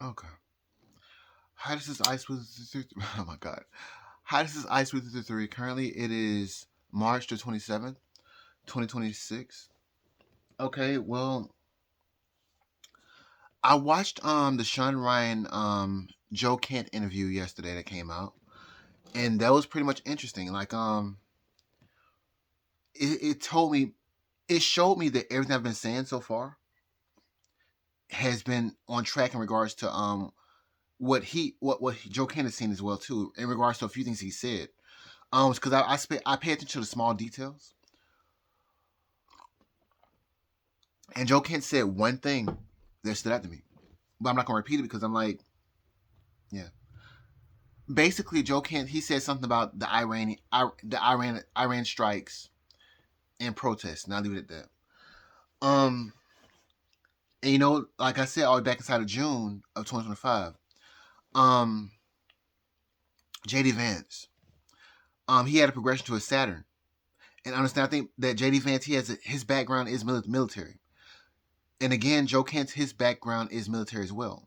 Okay. How does this ice with oh my god. How does this ice with the three? Currently it is March the 27th, 2026. Okay, well, I watched the Shawn Ryan Joe Kent interview yesterday that came out. And that was pretty much interesting. Like it told me, it showed me that everything I've been saying so far has been on track in regards to what Joe Kent has seen as well too, in regards to a few things he said. Because I pay attention to the small details, and Joe Kent said one thing that stood out to me, but I'm not gonna repeat it because I'm like, yeah. Basically, Joe Kent, he said something about the Iran strikes and protests, and I'll leave it at that. Um, and like I said, all the way back inside of June of 2025, um, JD Vance, he had a progression to a Saturn. And understand, I think that JD Vance, his background is military. And again, Joe Kent, his background is military as well.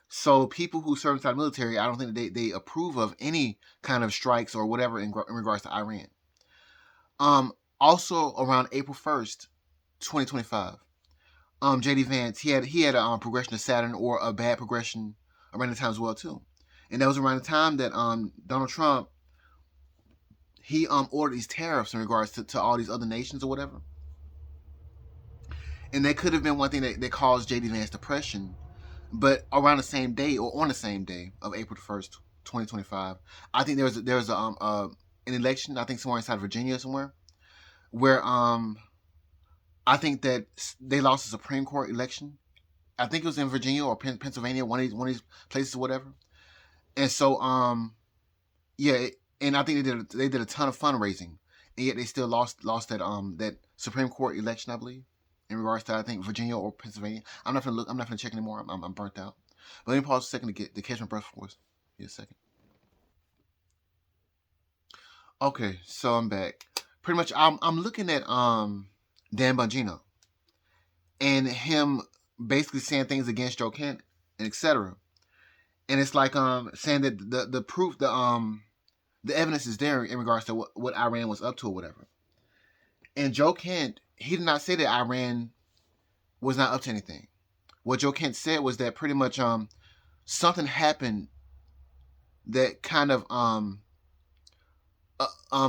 So people who serve inside the military, I don't think they approve of any kind of strikes or whatever in regards to Iran. Also around April 1st, 2025, JD Vance, he had a progression to Saturn, or a bad progression around the time as well too. And that was around the time that Donald Trump, he ordered these tariffs in regards to all these other nations or whatever. And that could have been one thing that caused JD Vance depression. But around the same day, or on the same day of April 1st, 2025, I think there was an election, I think somewhere inside Virginia somewhere, where I think that they lost the Supreme Court election. I think it was in Virginia or Pennsylvania, one of these places or whatever. And so yeah, and I think they did a ton of fundraising, and yet they still lost that Supreme Court election, I believe, in regards to, I think, Virginia or Pennsylvania. I'm not gonna look. I'm not gonna check anymore. I'm burnt out. But let me pause a second to catch my breath for us. Give me a second. Okay, so I'm back. Pretty much, I'm looking at Dan Bonjino and him basically saying things against Joe Kent and etc. And it's like saying that the proof the evidence is there in regards to what Iran was up to or whatever. And Joe Kent, he did not say that Iran was not up to anything. What Joe Kent said was that pretty much something happened that kind of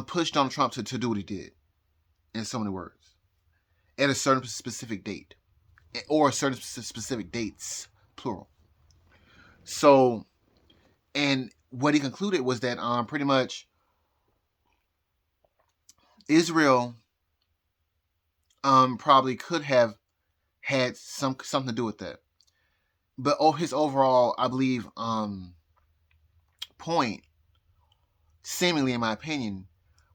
pushed Donald Trump to do what he did, in so many words, at a certain specific date, or certain specific dates, plural. So, and what he concluded was that pretty much Israel probably could have had something to do with that. But his overall, I believe, point, seemingly in my opinion,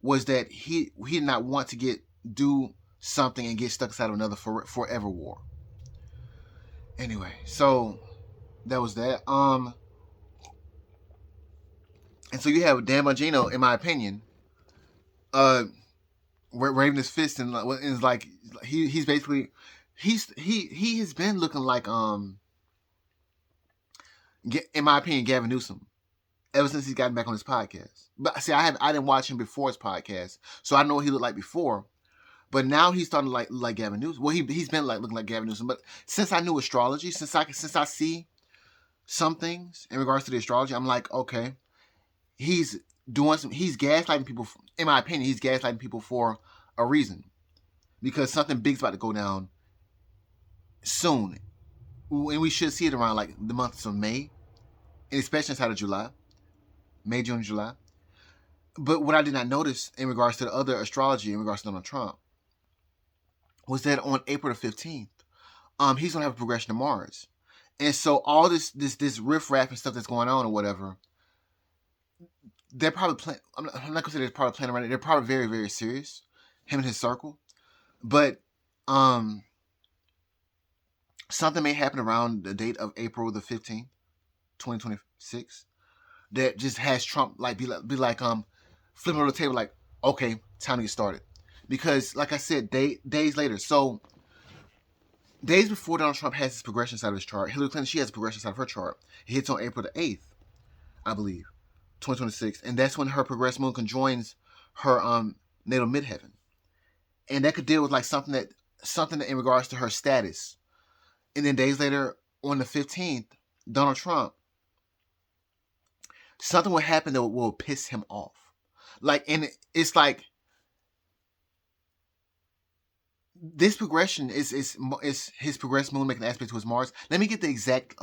was that he did not want to do something and get stuck inside of another forever war. Anyway, so that was that. And so you have Dan Bongino, in my opinion, uh, waving his fist, and it's like he's basically he has been looking like in my opinion, Gavin Newsom, ever since he's gotten back on his podcast. But see, I didn't watch him before his podcast, so I know what he looked like before. But now he's starting to like Gavin Newsom. Well, he's been looking like Gavin Newsom. But since I knew astrology, since I see some things in regards to the astrology, I'm like, okay, he's he's gaslighting people. In my opinion, he's gaslighting people for a reason, because something big's about to go down soon, and we should see it around like the months of May, and especially inside of July, May, June, July. But what I did not notice in regards to the other astrology in regards to Donald Trump was that on April 15th, he's gonna have a progression to Mars, and so all this riffraff and stuff that's going on or whatever, they're probably playing. I'm not gonna say they're probably playing around it. They're probably very, very serious, him and his circle. But something may happen around the date of April 15th, 2026, that just has Trump be like flipping on the table like, okay, time to get started. Because like I said, days later. So days before Donald Trump has his progression side of his chart, Hillary Clinton, she has a progression side of her chart. It hits on April the 8th, I believe, 2026. And that's when her progressed moon conjoins her natal midheaven. And that could deal with like something that in regards to her status. And then days later, on the 15th, Donald Trump, something will happen that will piss him off. Like, and it's like this progression is his progressed moon making an aspect to his Mars. Let me get the exact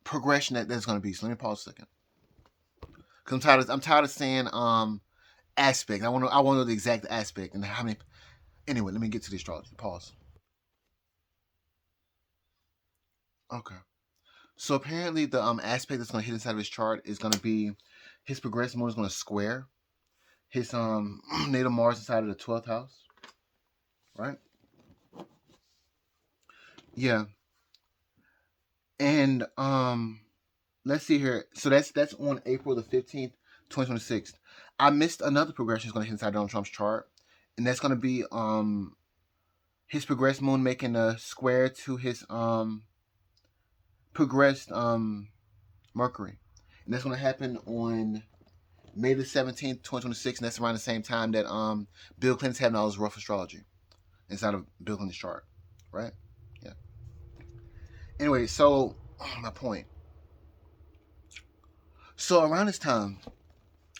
progression that's going to be. So let me pause a second. Because I'm tired of saying aspect. I want to know the exact aspect and how many. Anyway, let me get to the astrology. Pause. Okay. So apparently the aspect that's going to hit inside of his chart is going to be his progressive moon is going to square his natal Mars inside of the 12th house, right? Yeah. And let's see here. So that's on April the 15th, 2026. I missed another progression that's going to hit inside Donald Trump's chart, and that's going to be his progressed moon making a square to his progressed Mercury. And that's going to happen on May the 17th, 2026, and that's around the same time that Bill Clinton's having all his rough astrology inside of Bill Clinton's chart, right? Yeah. Anyway, so my point. So around this time,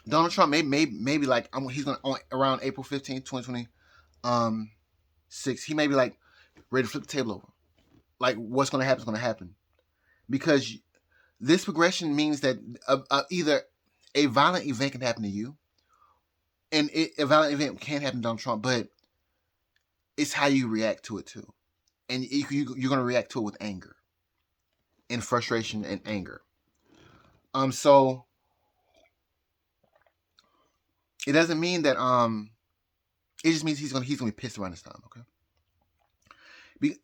Donald Trump maybe like he's gonna on around April 15th, 2026. He may be like ready to flip the table over. Like what's gonna happen is gonna happen because this progression means that either a violent event can happen to you, and a violent event can happen to Donald Trump, but it's how you react to it too, and you're gonna react to it with anger, and frustration and anger. So it doesn't mean that it just means he's gonna be pissed around this time, okay?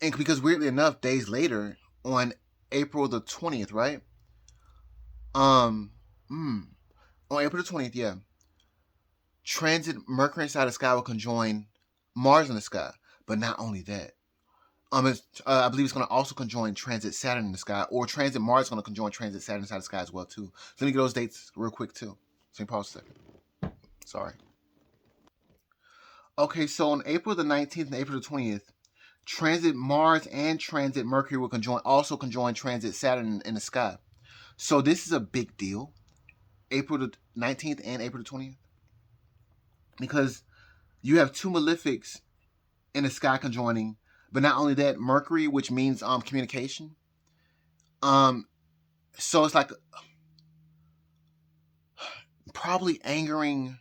And because weirdly enough, days later on April the 20th, right? On April the 20th, yeah. Transit Mercury inside the sky will conjoin Mars in the sky, but not only that. I believe it's going to also conjoin transit Saturn in the sky, or transit Mars is going to conjoin transit Saturn inside the sky as well too. So let me get those dates real quick too. So pause a second. Sorry. Okay, so on April the 19th and April the 20th, transit Mars and transit Mercury will also conjoin transit Saturn in the sky. So this is a big deal. April the 19th and April the 20th. Because you have two malefics in the sky conjoining, but not only that, Mercury, which means communication. So it's like probably angering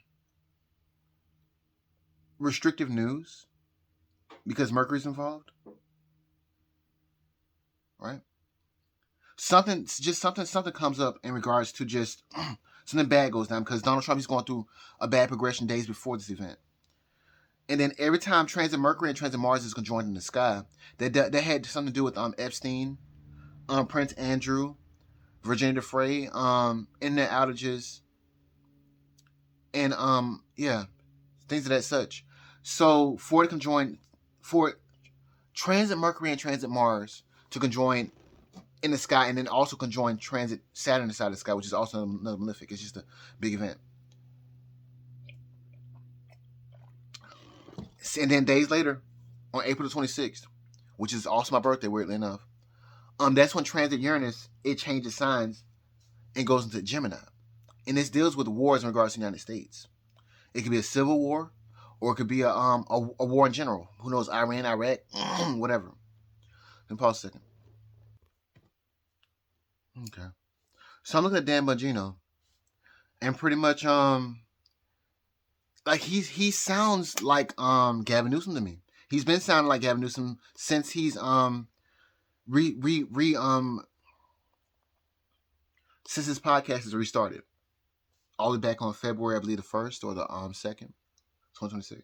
restrictive news because Mercury's involved, right? Something comes up in regards to just something bad goes down because Donald Trump, he's going through a bad progression days before this event. And then every time transit Mercury and transit Mars is conjoined in the sky, that had something to do with Epstein, Prince Andrew, Virginia DeFrey, internet outages, and things of that such. So for transit Mercury and transit Mars to conjoin in the sky, and then also conjoin transit Saturn inside the sky, which is also another malefic. It's just a big event. And then days later, on April the 26th, which is also my birthday, weirdly enough, that's when transit Uranus, it changes signs and goes into Gemini. And this deals with wars in regards to the United States. It could be a civil war, or it could be a war in general. Who knows, Iran, Iraq, whatever. Let me pause a second. Okay. So I'm looking at Dan Bonjino, and pretty much like he sounds like Gavin Newsom to me. He's been sounding like Gavin Newsom since he's since his podcast has restarted. All the way back on February, I believe the 1st or the 2nd, 2026.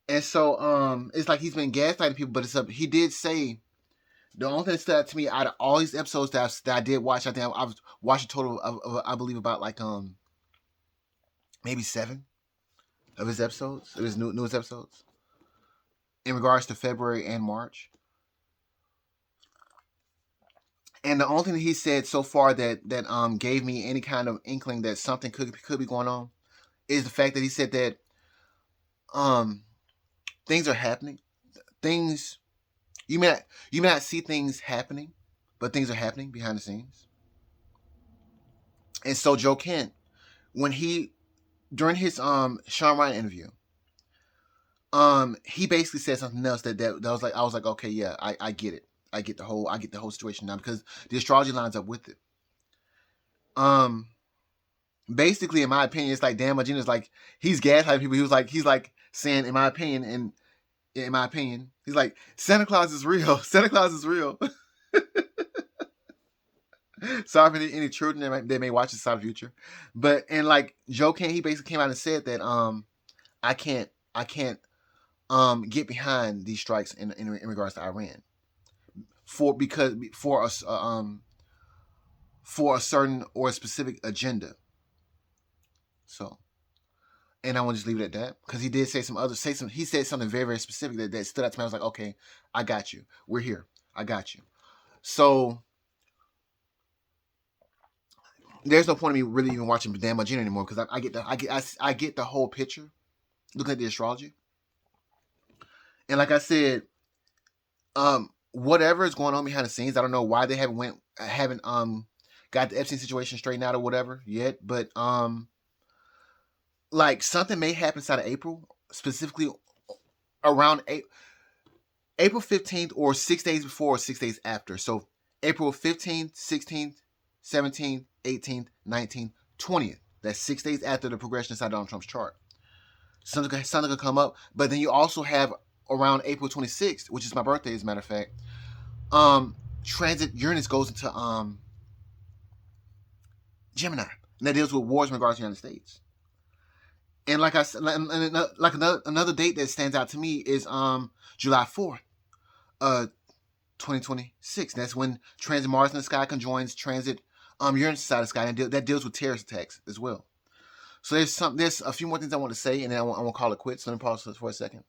And so it's like he's been gaslighting people, but he did say the only thing that stood out to me out of all these episodes that I did watch, I think I was watching a total of I believe about like maybe 7 of his episodes, of his newest episodes. in regards to February and March. And the only thing that he said so far that gave me any kind of inkling that something could be going on is the fact that he said that things are happening. Things you may not see things happening, but things are happening behind the scenes. And so Joe Kent, when he during his Shawn Ryan interview, he basically said something else that was like, I was like, okay, yeah, I get it. I get the whole situation now because the astrology lines up with it. Basically, in my opinion, it's like Dan Bonjino is like he's gaslighting people. He's like saying, in my opinion, he's like Santa Claus is real. Santa Claus is real. Sorry for any children that may watch this out of the future, but and like Joe Kent, he basically came out and said that I can't get behind these strikes in regards to Iran for a certain or a specific agenda. So, and I want to just leave it at that because he did he said something very, very specific that stood out to me. I was like, okay, I got you. We're here. I got you. So there's no point in me really even watching Dan Bonjino anymore because I get the whole picture looking at the astrology. And like I said, whatever is going on behind the scenes, I don't know why they haven't got the Epstein situation straightened out or whatever yet, but like something may happen inside of April, specifically around April 15th or 6 days before or 6 days after. So April 15th, 16th, 17th, 18th, 19th, 20th. That's 6 days after the progression inside Donald Trump's chart. Something could come up, but then you also have around April 26th, which is my birthday, as a matter of fact. Transit Uranus goes into Gemini, and that deals with wars in regards to the United States. And like I said, like another date that stands out to me is July 4th, 2026. That's when transit Mars in the sky conjoins transit Uranus side of the sky, and that deals with terrorist attacks as well. So there's a few more things I want to say, and then I want to call it quits. So let me pause for a second.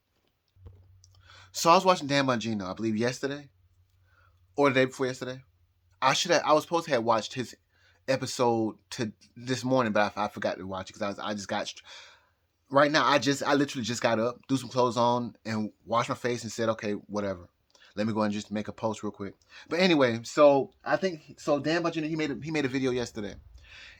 So I was watching Dan Bonjino, I believe yesterday or the day before yesterday. I was supposed to have watched his episode to this morning, but I forgot to watch it because I just got. Right now, I literally just got up, threw some clothes on, and washed my face and said, okay, whatever. Let me go and just make a post real quick. But anyway, so I think Dan Bonjino he made a video yesterday,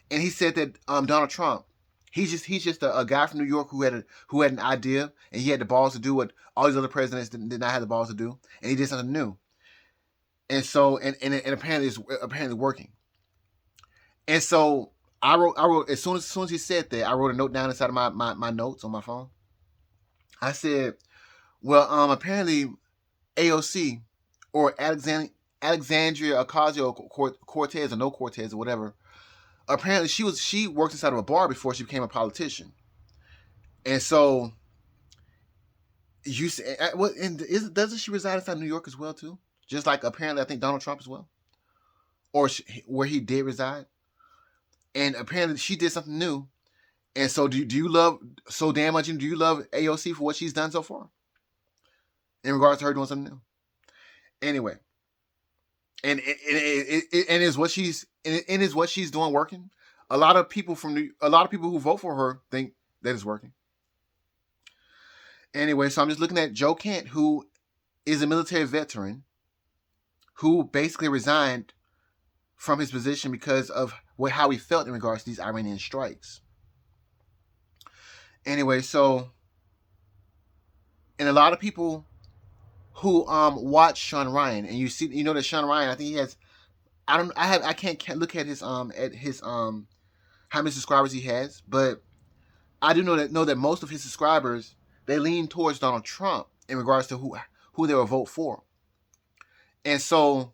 and he said that Donald Trump, he's just a guy from New York who had an idea and he had the balls to do what all these other presidents did not have the balls to do, and he did something new. And so and apparently it's apparently working. And so I wrote as soon as he said that, I wrote a note down inside of my notes on my phone. I said, well, apparently AOC or Alexandria Ocasio-Cortez or no Cortez or whatever. Apparently she worked inside of a bar before she became a politician. And so you say, doesn't she reside inside New York as well too? Just like apparently I think Donald Trump as well, or where he did reside. And apparently she did something new. And so do you love Dan Bonjino? Do you love AOC for what she's done so far in regards to her doing something new? Anyway, and is what she's doing working? A lot of people who vote for her think that it's working. Anyway, so I'm just looking at Joe Kent, who is a military veteran, who basically resigned from his position because of how he felt in regards to these Iranian strikes. Anyway, so, and a lot of people who watch Shawn Ryan, and you know that Shawn Ryan, I think he has, I can't look at his how many subscribers he has, but I do know that most of his subscribers, they lean towards Donald Trump in regards to who they will vote for. And so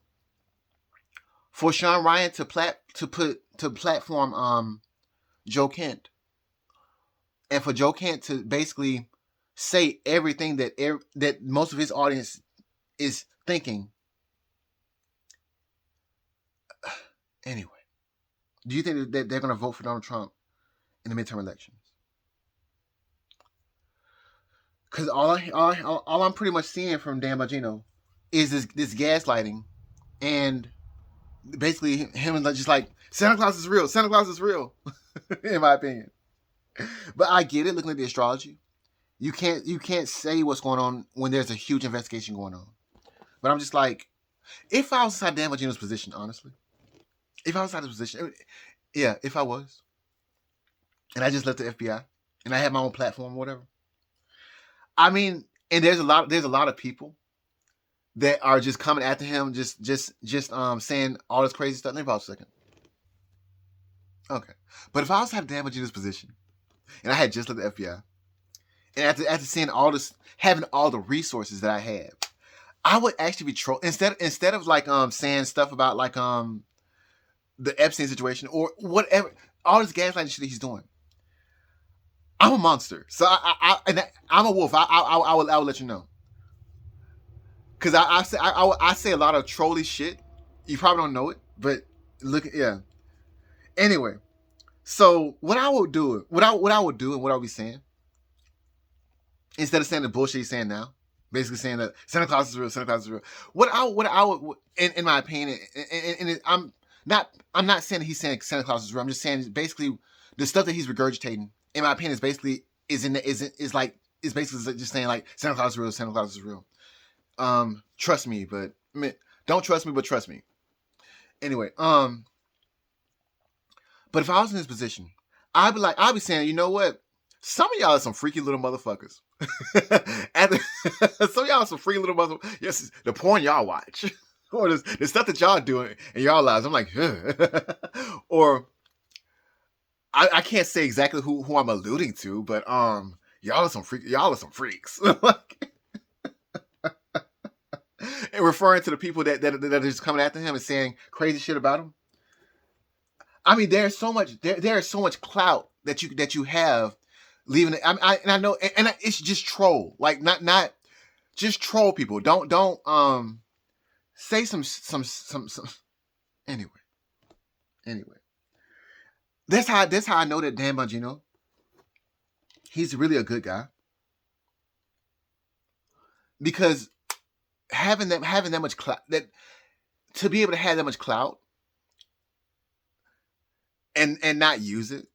for Shawn Ryan to platform Joe Kent, and for Joe Kent to basically say everything that most of his audience is thinking. Anyway, do you think that they're going to vote for Donald Trump in the midterm elections? Because all I'm pretty much seeing from Dan Bonjino is this gaslighting, and basically him and just like Santa Claus is real. Santa Claus is real, in my opinion. But I get it. Looking at the astrology, you can't say what's going on when there's a huge investigation going on. But I'm just like, if I was inside Dan Bonjino's position, honestly, if I was inside his position, yeah, if I was, and I just left the FBI, and I had my own platform or whatever. I mean, and there's a lot of people that are just coming after him, just saying all this crazy stuff. Let me pause a second. Okay, but if I was to have Dan Bonjino's position, and I had just left the FBI, and after seeing all this, having all the resources that I have, I would actually be troll instead of like saying stuff about like the Epstein situation or whatever, all this gaslighting shit that he's doing. I'm a monster, so I'm a wolf. I will let you know, because I say a lot of trolly shit. You probably don't know it, but look, yeah. Anyway, so what I would do, what I would do, and what I'll be saying, instead of saying the bullshit he's saying now, basically saying that Santa Claus is real, Santa Claus is real. What I would, in my opinion, and I'm not saying that he's saying Santa Claus is real. I'm just saying basically the stuff that he's regurgitating, in my opinion, is basically is basically just saying like Santa Claus is real, Santa Claus is real. Trust me, but don't trust me, but trust me. Anyway, but if I was in his position, I'd be saying, you know what? Some of y'all are some freaky little motherfuckers. Some of y'all are some freaky little motherfuckers. Yes, the porn y'all watch, or the stuff that y'all doing in y'all lives. I'm like, or I can't say exactly who I'm alluding to, but y'all are some freaks. And referring to the people that are just coming after him and saying crazy shit about him. I mean, there's so much there is so much clout that you have leaving it. I know, and it's just troll, like not just troll people. Don't say some. Anyway. That's how I know that Dan Bonjino, he's really a good guy, because having that much clout, that to be able to have that much clout and not use it,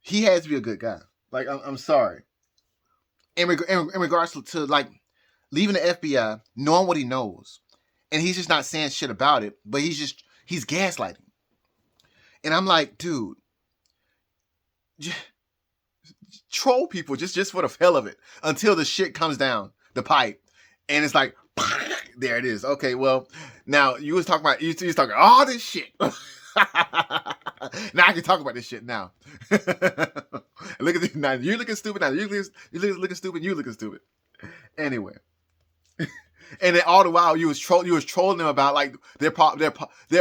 he has to be a good guy. Like, I'm sorry. In regards to like leaving the FBI, knowing what he knows, and he's just not saying shit about it, but he's gaslighting. And I'm like, dude, troll people just for the hell of it until the shit comes down the pipe, and it's like, there it is. Okay, well, now you was talking all this shit. Now I can talk about this shit now. Look at this. Now you're looking stupid. Now you're looking stupid. You looking stupid. Anyway, and then all the while you was trolling them about like their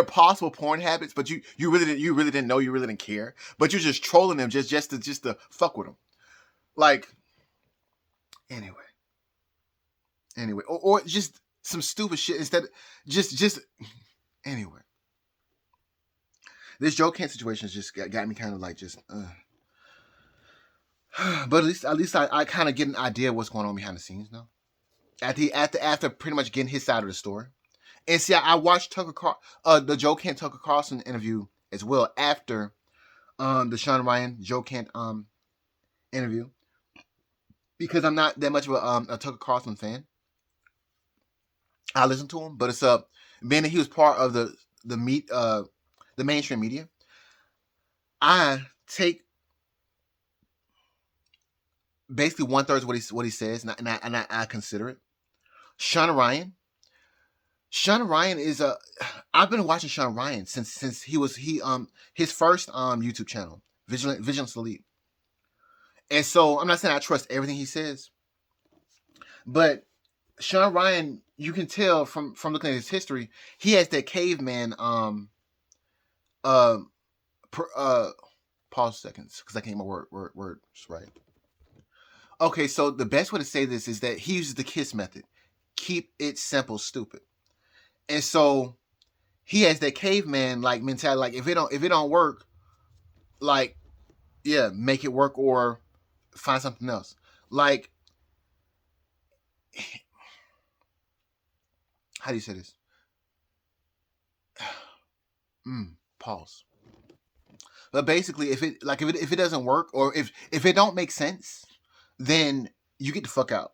possible porn habits, but you really didn't know, you really didn't care, but you're just trolling them just to fuck with them. Like, anyway, or just some stupid shit instead. Just anyway. This Joe Kent situation has just got me kind of like just. But at least I kind of get an idea of what's going on behind the scenes now. After pretty much getting his side of the story, and see, I watched the Joe Kent Tucker Carlson interview as well after the Shawn Ryan Joe Kent interview, because I'm not that much of a Tucker Carlson fan. I listen to him, but it's being that he was part of the mainstream media, I take basically 1/3 of what he says, and I consider it. Shawn Ryan is I've been watching Shawn Ryan since his first YouTube channel, Vigilance Elite, and so I'm not saying I trust everything he says, but Shawn Ryan, you can tell from looking at his history, he has that caveman pause seconds because I can't get my words right. Okay, so the best way to say this is that he uses the KISS method. Keep it simple, stupid. And so he has that caveman like mentality, like if it don't work, like, yeah, make it work or find something else. Like, how do you say this? Pause. But basically, if it doesn't work, or if it don't make sense, then you get the fuck out.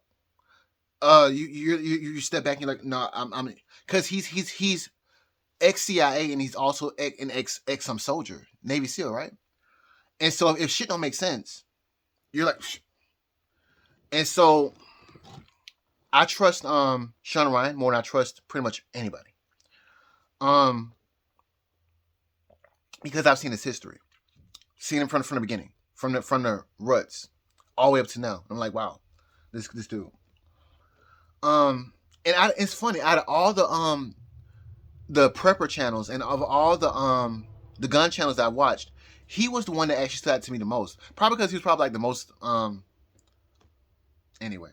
You step back and you're like, no, I'm because he's ex CIA and he's also an ex some soldier, Navy SEAL, right? And so if shit don't make sense, you're like, Psh. And so I trust Shawn Ryan more than I trust pretty much anybody. Because I've seen his history, seen him from the beginning, from the ruts, all the way up to now. I'm like, wow, this dude. And it's funny, out of all the prepper channels and of all the gun channels that I watched, he was the one that actually stood out to me the most. Probably because he was probably like the most anyway.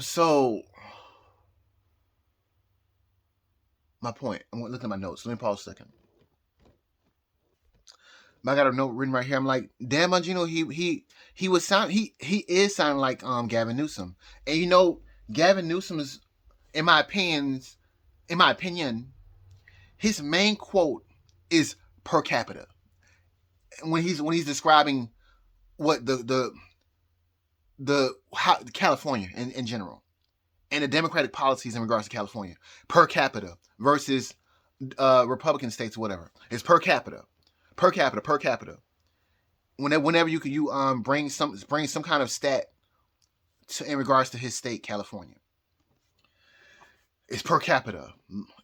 So my point. I'm looking at my notes. Let me pause a second. I got a note written right here. I'm like, damn, Bonjino, he was sound he is sounding like Gavin Newsom. And you know, Gavin Newsom is, in my opinion, his main quote is per capita. When he's describing what the how California in general, and the Democratic policies in regards to California, per capita versus Republican states or whatever. It's per capita. Whenever you bring some kind of stat in regards to his state, California, it's per capita.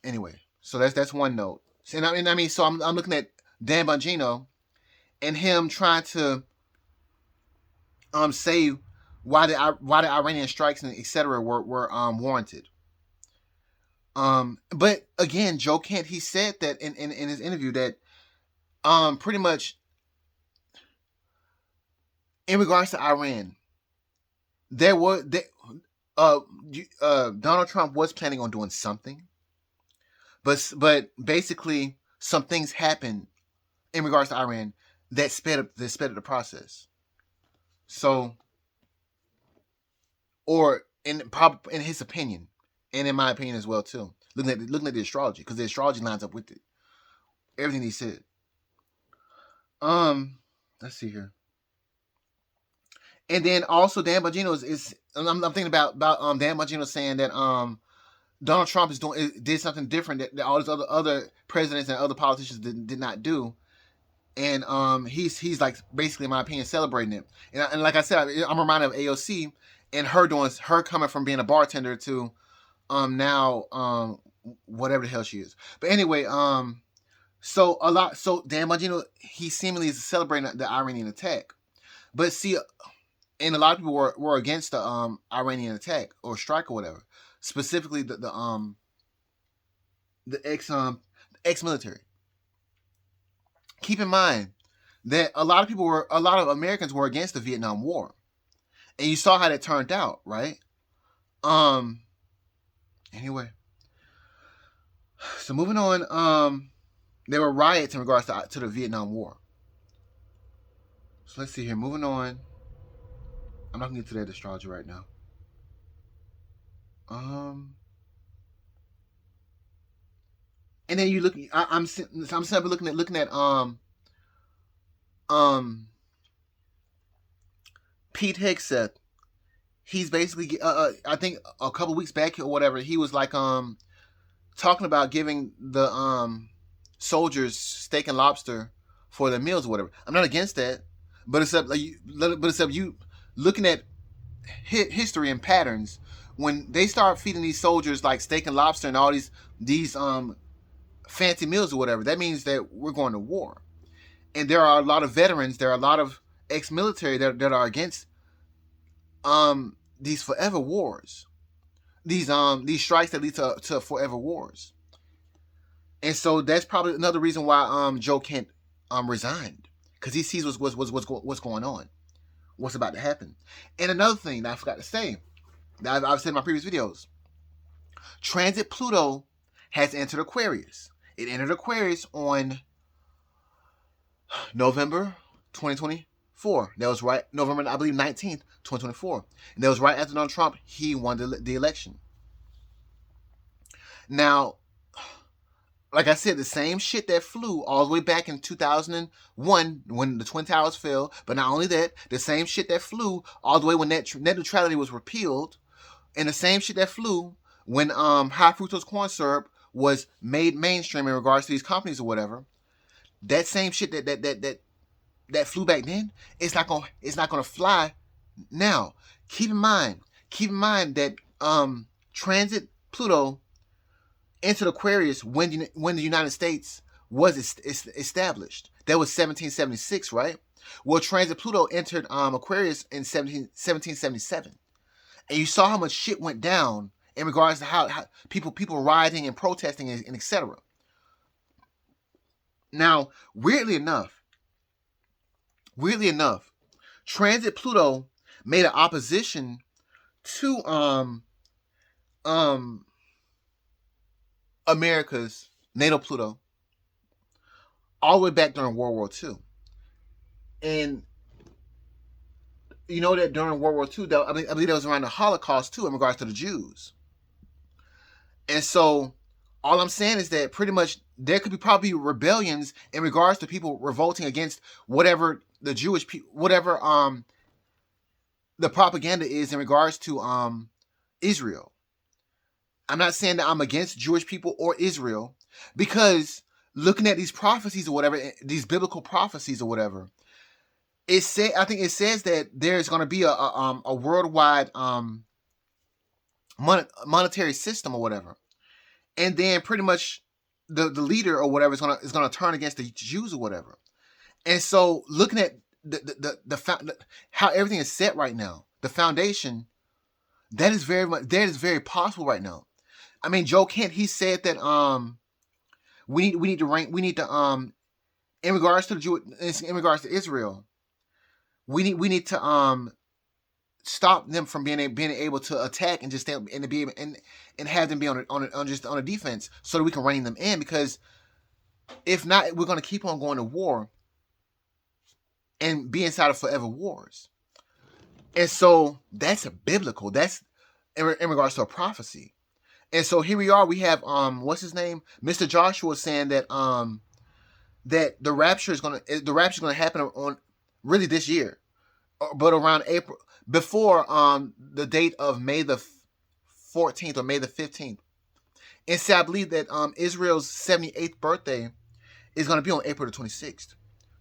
Anyway, so that's one note. And I mean, so I'm looking at Dan Bonjino and him trying to say why the Iranian strikes and etc. were warranted. But again, Joe Kent, he said that in his interview that pretty much in regards to Iran, Donald Trump was planning on doing something, but basically some things happened in regards to Iran that sped up the process. So, or in his opinion, and in my opinion as well too, looking at the astrology, because the astrology lines up with it, everything he said. Let's see here. And then also Dan Bonjino is I'm thinking about Dan Bonjino saying that Donald Trump did something different that all these other presidents and other politicians did not do, and he's like basically in my opinion celebrating it. And like I said, I'm reminded of AOC and her coming from being a bartender to now whatever the hell she is. But anyway, so Dan Bonjino, he seemingly is celebrating the Iranian attack, but see. And a lot of people were against the Iranian attack or strike or whatever. Specifically, the ex-military. Keep in mind that a lot of Americans were against the Vietnam War, and you saw how that turned out, right? Anyway, so moving on. There were riots in regards to the Vietnam War. So let's see here. Moving on. I'm not gonna get to that astrology right now. And then you look. I'm simply looking at Pete Hegseth. He's basically I think a couple weeks back or whatever, he was like talking about giving the soldiers steak and lobster for their meals or whatever. I'm not against that, but it's up you looking at history and patterns. When they start feeding these soldiers like steak and lobster and all these fancy meals or whatever, that means that we're going to war. And there are a lot of veterans, there are a lot of ex-military that are against these forever wars, these strikes that lead to forever wars. And so that's probably another reason why Joe Kent resigned, because he sees what's going on, what's about to happen. And another thing that I forgot to say, that I've said in my previous videos, transit Pluto has entered Aquarius. It entered Aquarius on November 2020, 2024. That was right November, I believe, 19th, 2024. And that was right after Donald Trump, he won the election. Now, like I said, the same shit that flew all the way back in 2001 when the Twin Towers fell, but not only that, the same shit that flew all the way when net neutrality was repealed, and the same shit that flew when high fructose corn syrup was made mainstream in regards to these companies or whatever. That same shit that flew back then, it's not gonna fly now. Keep in mind that transit Pluto entered Aquarius when the United States was established. That was 1776, right? Well, transit Pluto entered Aquarius in 1777, and you saw how much shit went down in regards to how people rioting and protesting and etc. Now, weirdly enough, transit Pluto made an opposition to America's natal Pluto all the way back during World War II. And you know that during World War II, I believe that was around the Holocaust too in regards to the Jews. And so all I'm saying is that pretty much there could be probably rebellions in regards to people revolting against whatever the Jewish people, whatever the propaganda is in regards to Israel. I'm not saying that I'm against Jewish people or Israel, because looking at these prophecies or whatever, these biblical prophecies or whatever, I think it says that there's going to be a worldwide monetary system or whatever, and then pretty much the leader or whatever is gonna turn against the Jews or whatever. And so looking at how everything is set right now, the foundation, that is very possible right now. I mean, Joe Kent, he said that we need to in regards to Israel, we need to stop them from being able to attack and just stay and to be able, and have them be on a defense so that we can rein them in, because if not, we're going to keep on going to war and be inside of forever wars. And so that's biblical. That's in regards to a prophecy. And so here we are. We have what's his name, Mr. Joshua, saying that that the rapture is gonna happen on really this year, but around April, before the date of May the 14th or May the 15th. And so I believe that Israel's 78th birthday is going to be on April the 26th,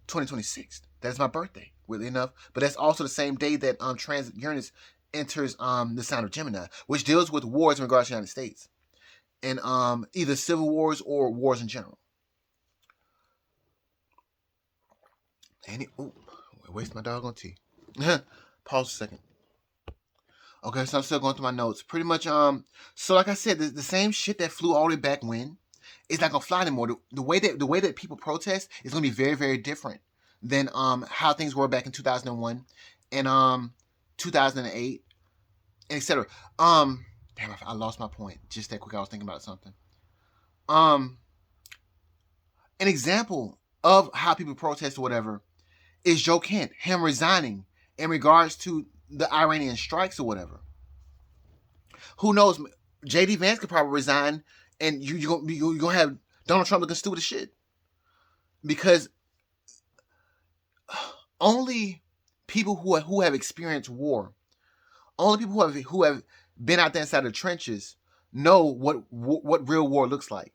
2026. That's my birthday, weirdly enough. But that's also the same day that transit Uranus enters the sign of Gemini, which deals with wars in regards to the United States, and either civil wars or wars in general. And waste my doggone tea. Pause a second. Okay, so I'm still going through my notes. Pretty much, so like I said, the same shit that flew all the way back when, it's not gonna fly anymore. The way that people protest is gonna be very, very different than how things were back in 2001 and 2008, and etc. Damn, I lost my point just that quick. I was thinking about something. An example of how people protest or whatever is Joe Kent, him resigning in regards to the Iranian strikes or whatever. Who knows? J.D. Vance could probably resign, and you're gonna have Donald Trump looking stupid as shit, because only people who have experienced war, only people who have been out there inside the trenches know what real war looks like,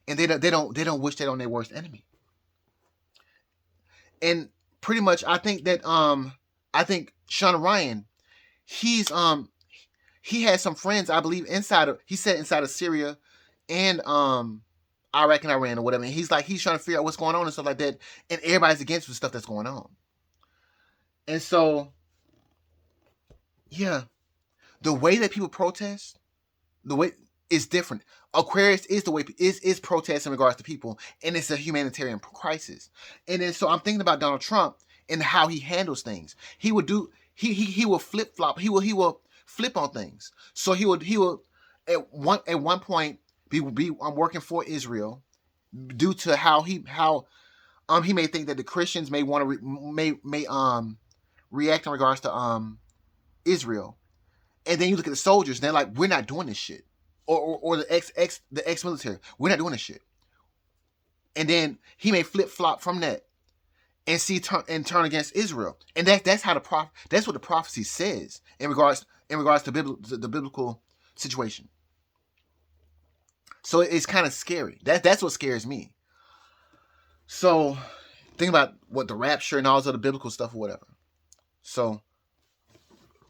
and they don't wish that on their worst enemy. And pretty much, I think that Shawn Ryan, he has some friends, I believe, inside of Syria and Iraq and Iran or whatever. And he's trying to figure out what's going on and stuff like that. And everybody's against the stuff that's going on. And so, yeah, the way that people protest, the way is different. Aquarius is the way is protest in regards to people, and it's a humanitarian crisis. And then so I'm thinking about Donald Trump and how he handles things. He will flip flop. He will flip on things. So he will at one point be working for Israel due to how he may think that the Christians may want to react in regards to Israel, and then you look at the soldiers and they're like, we're not doing this shit, or the ex military, we're not doing this shit, and then he may flip flop from that and turn against Israel, and that's what the prophecy says in regards to the biblical situation. So it's kind of scary. That's what scares me. So think about what the rapture and all this other biblical stuff or whatever. So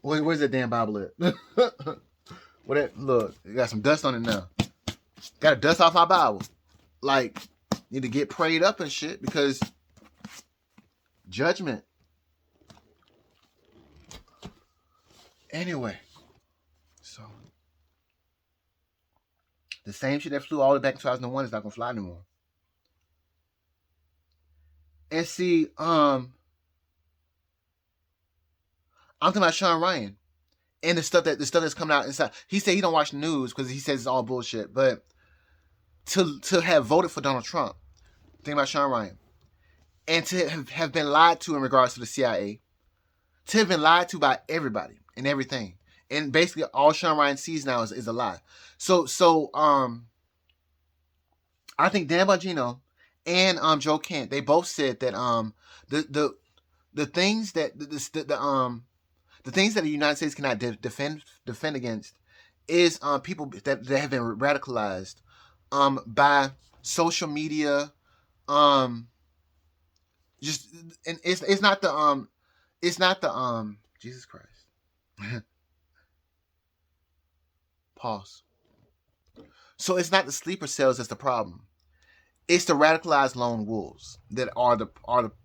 where's that damn Bible at? Look, it got some dust on it now. Got to dust off my Bible. Like, need to get prayed up and shit because judgment. Anyway, so the same shit that flew all the way back in 2001 is not gonna fly anymore. And see, I'm talking about Shawn Ryan and the stuff that's coming out inside. He said he don't watch the news because he says it's all bullshit. But to have voted for Donald Trump, think about Shawn Ryan, and to have been lied to in regards to the CIA, to have been lied to by everybody and everything, and basically all Shawn Ryan sees now is a lie. So I think Dan Bonjino and Joe Kent, they both said that the things that the things that the United States cannot defend against is people that have been radicalized by social media, just, and it's not the Jesus Christ. Pause. So it's not the sleeper cells that's the problem. It's the radicalized lone wolves that are the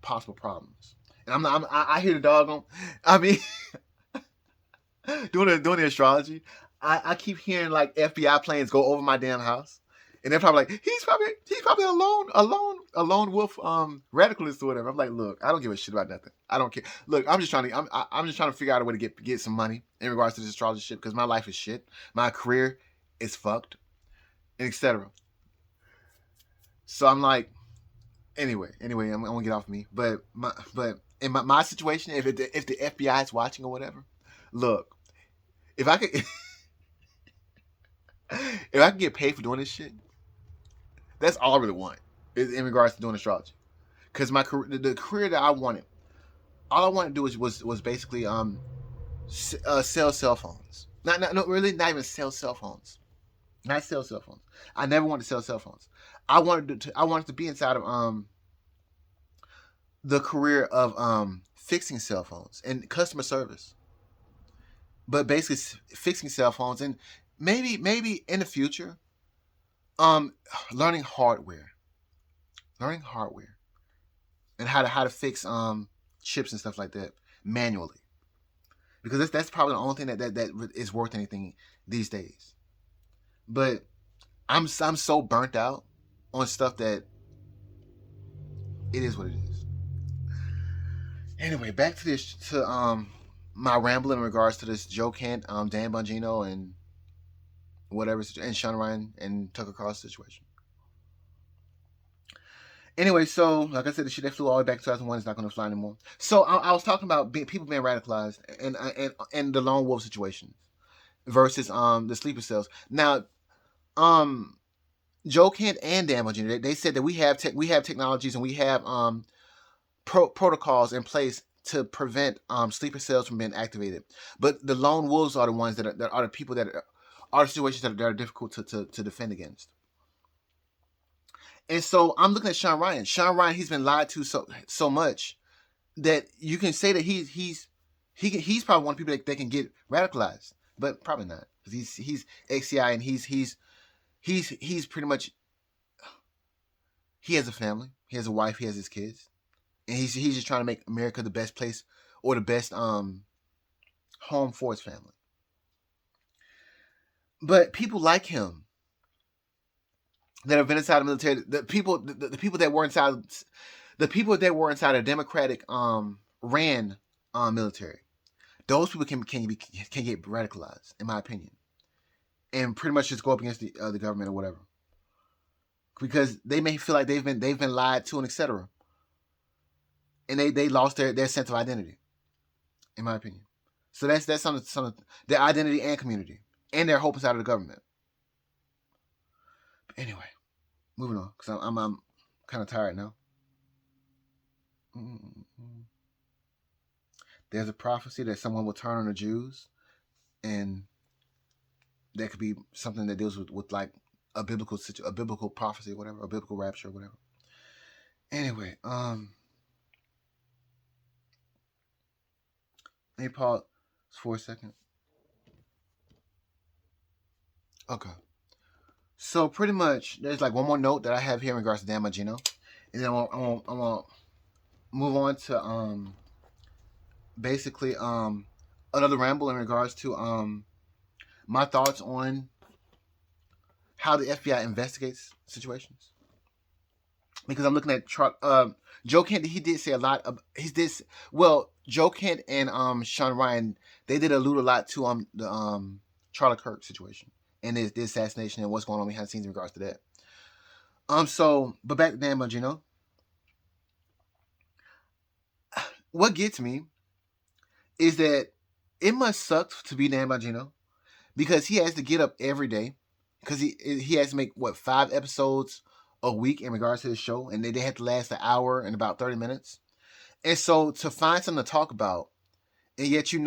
possible problems. And I hear the dog on. I mean, doing the astrology, I keep hearing like FBI planes go over my damn house, and they're probably like, he's probably a lone wolf radicalist or whatever. I'm like, look, I don't give a shit about nothing. I don't care. Look, I'm just trying to figure out a way to get some money in regards to this astrology shit because my life is shit, my career is fucked, and etc. So I'm like, anyway, I'm gonna get off me. But in my situation, if the FBI is watching or whatever, look, if I could if I could get paid for doing this shit, that's all I really want in regards to doing astrology. Because my career, the career that I wanted, all I wanted to do was basically sell cell phones. Not even sell cell phones. Not sell cell phones. I never wanted to sell cell phones. I wanted to be inside of the career of fixing cell phones and customer service. But basically fixing cell phones, and maybe in the future, learning hardware, and how to fix chips and stuff like that manually, because that's probably the only thing that is worth anything these days. But I'm so burnt out on stuff that it is what it is. Anyway, back to my rambling in regards to this Joe Kent, Dan Bonjino, and whatever, and Shawn Ryan and Tucker Carlson situation. Anyway, so like I said, the shit that flew all the way back to 2001 is not going to fly anymore. So I was talking about people being radicalized and the lone wolf situation versus the sleeper cells. Now, Joe Kent and Dan Bonjino, they said that we have technologies and we have protocols in place to prevent sleeper cells from being activated. But the lone wolves are the ones that are the people that are the situations that are difficult to defend against. And so I'm looking at Shawn Ryan. Shawn Ryan, he's been lied to so much that you can say that he's probably one of the people that can get radicalized, but probably not, because he's XCI and he's pretty much, he has a family, he has a wife, he has his kids, and he's just trying to make America the best place or the best home for his family. But people like him that have been inside the military, the people that were inside a Democratic ran military, those people can get radicalized, in my opinion, and pretty much just go up against the government or whatever, because they may feel like they've been lied to and etc. and they lost their sense of identity, in my opinion. So that's some of their identity and community, and their hope inside of the government. But anyway, moving on, because I'm kind of tired now. There's a prophecy that someone will turn on the Jews, and that could be something that deals with like a biblical prophecy, or whatever, a biblical rapture, or whatever. Anyway, let me pause for a second. Okay. So pretty much, there's like one more note that I have here in regards to Dan Bonjino, and then I'm gonna move on to basically another ramble in regards to my thoughts on how the FBI investigates situations. Because I'm looking at Joe Kent. He did say a lot of Joe Kent and Shawn Ryan, they did allude a lot to the Charlie Kirk situation and the assassination and what's going on behind the scenes in regards to that. But back to Dan Bonjino. What gets me is that it must suck to be Dan Bonjino, because he has to get up every day, because he has to make 5 episodes a week in regards to the show, and they had to last an hour and about 30 minutes. And so to find something to talk about, and yet in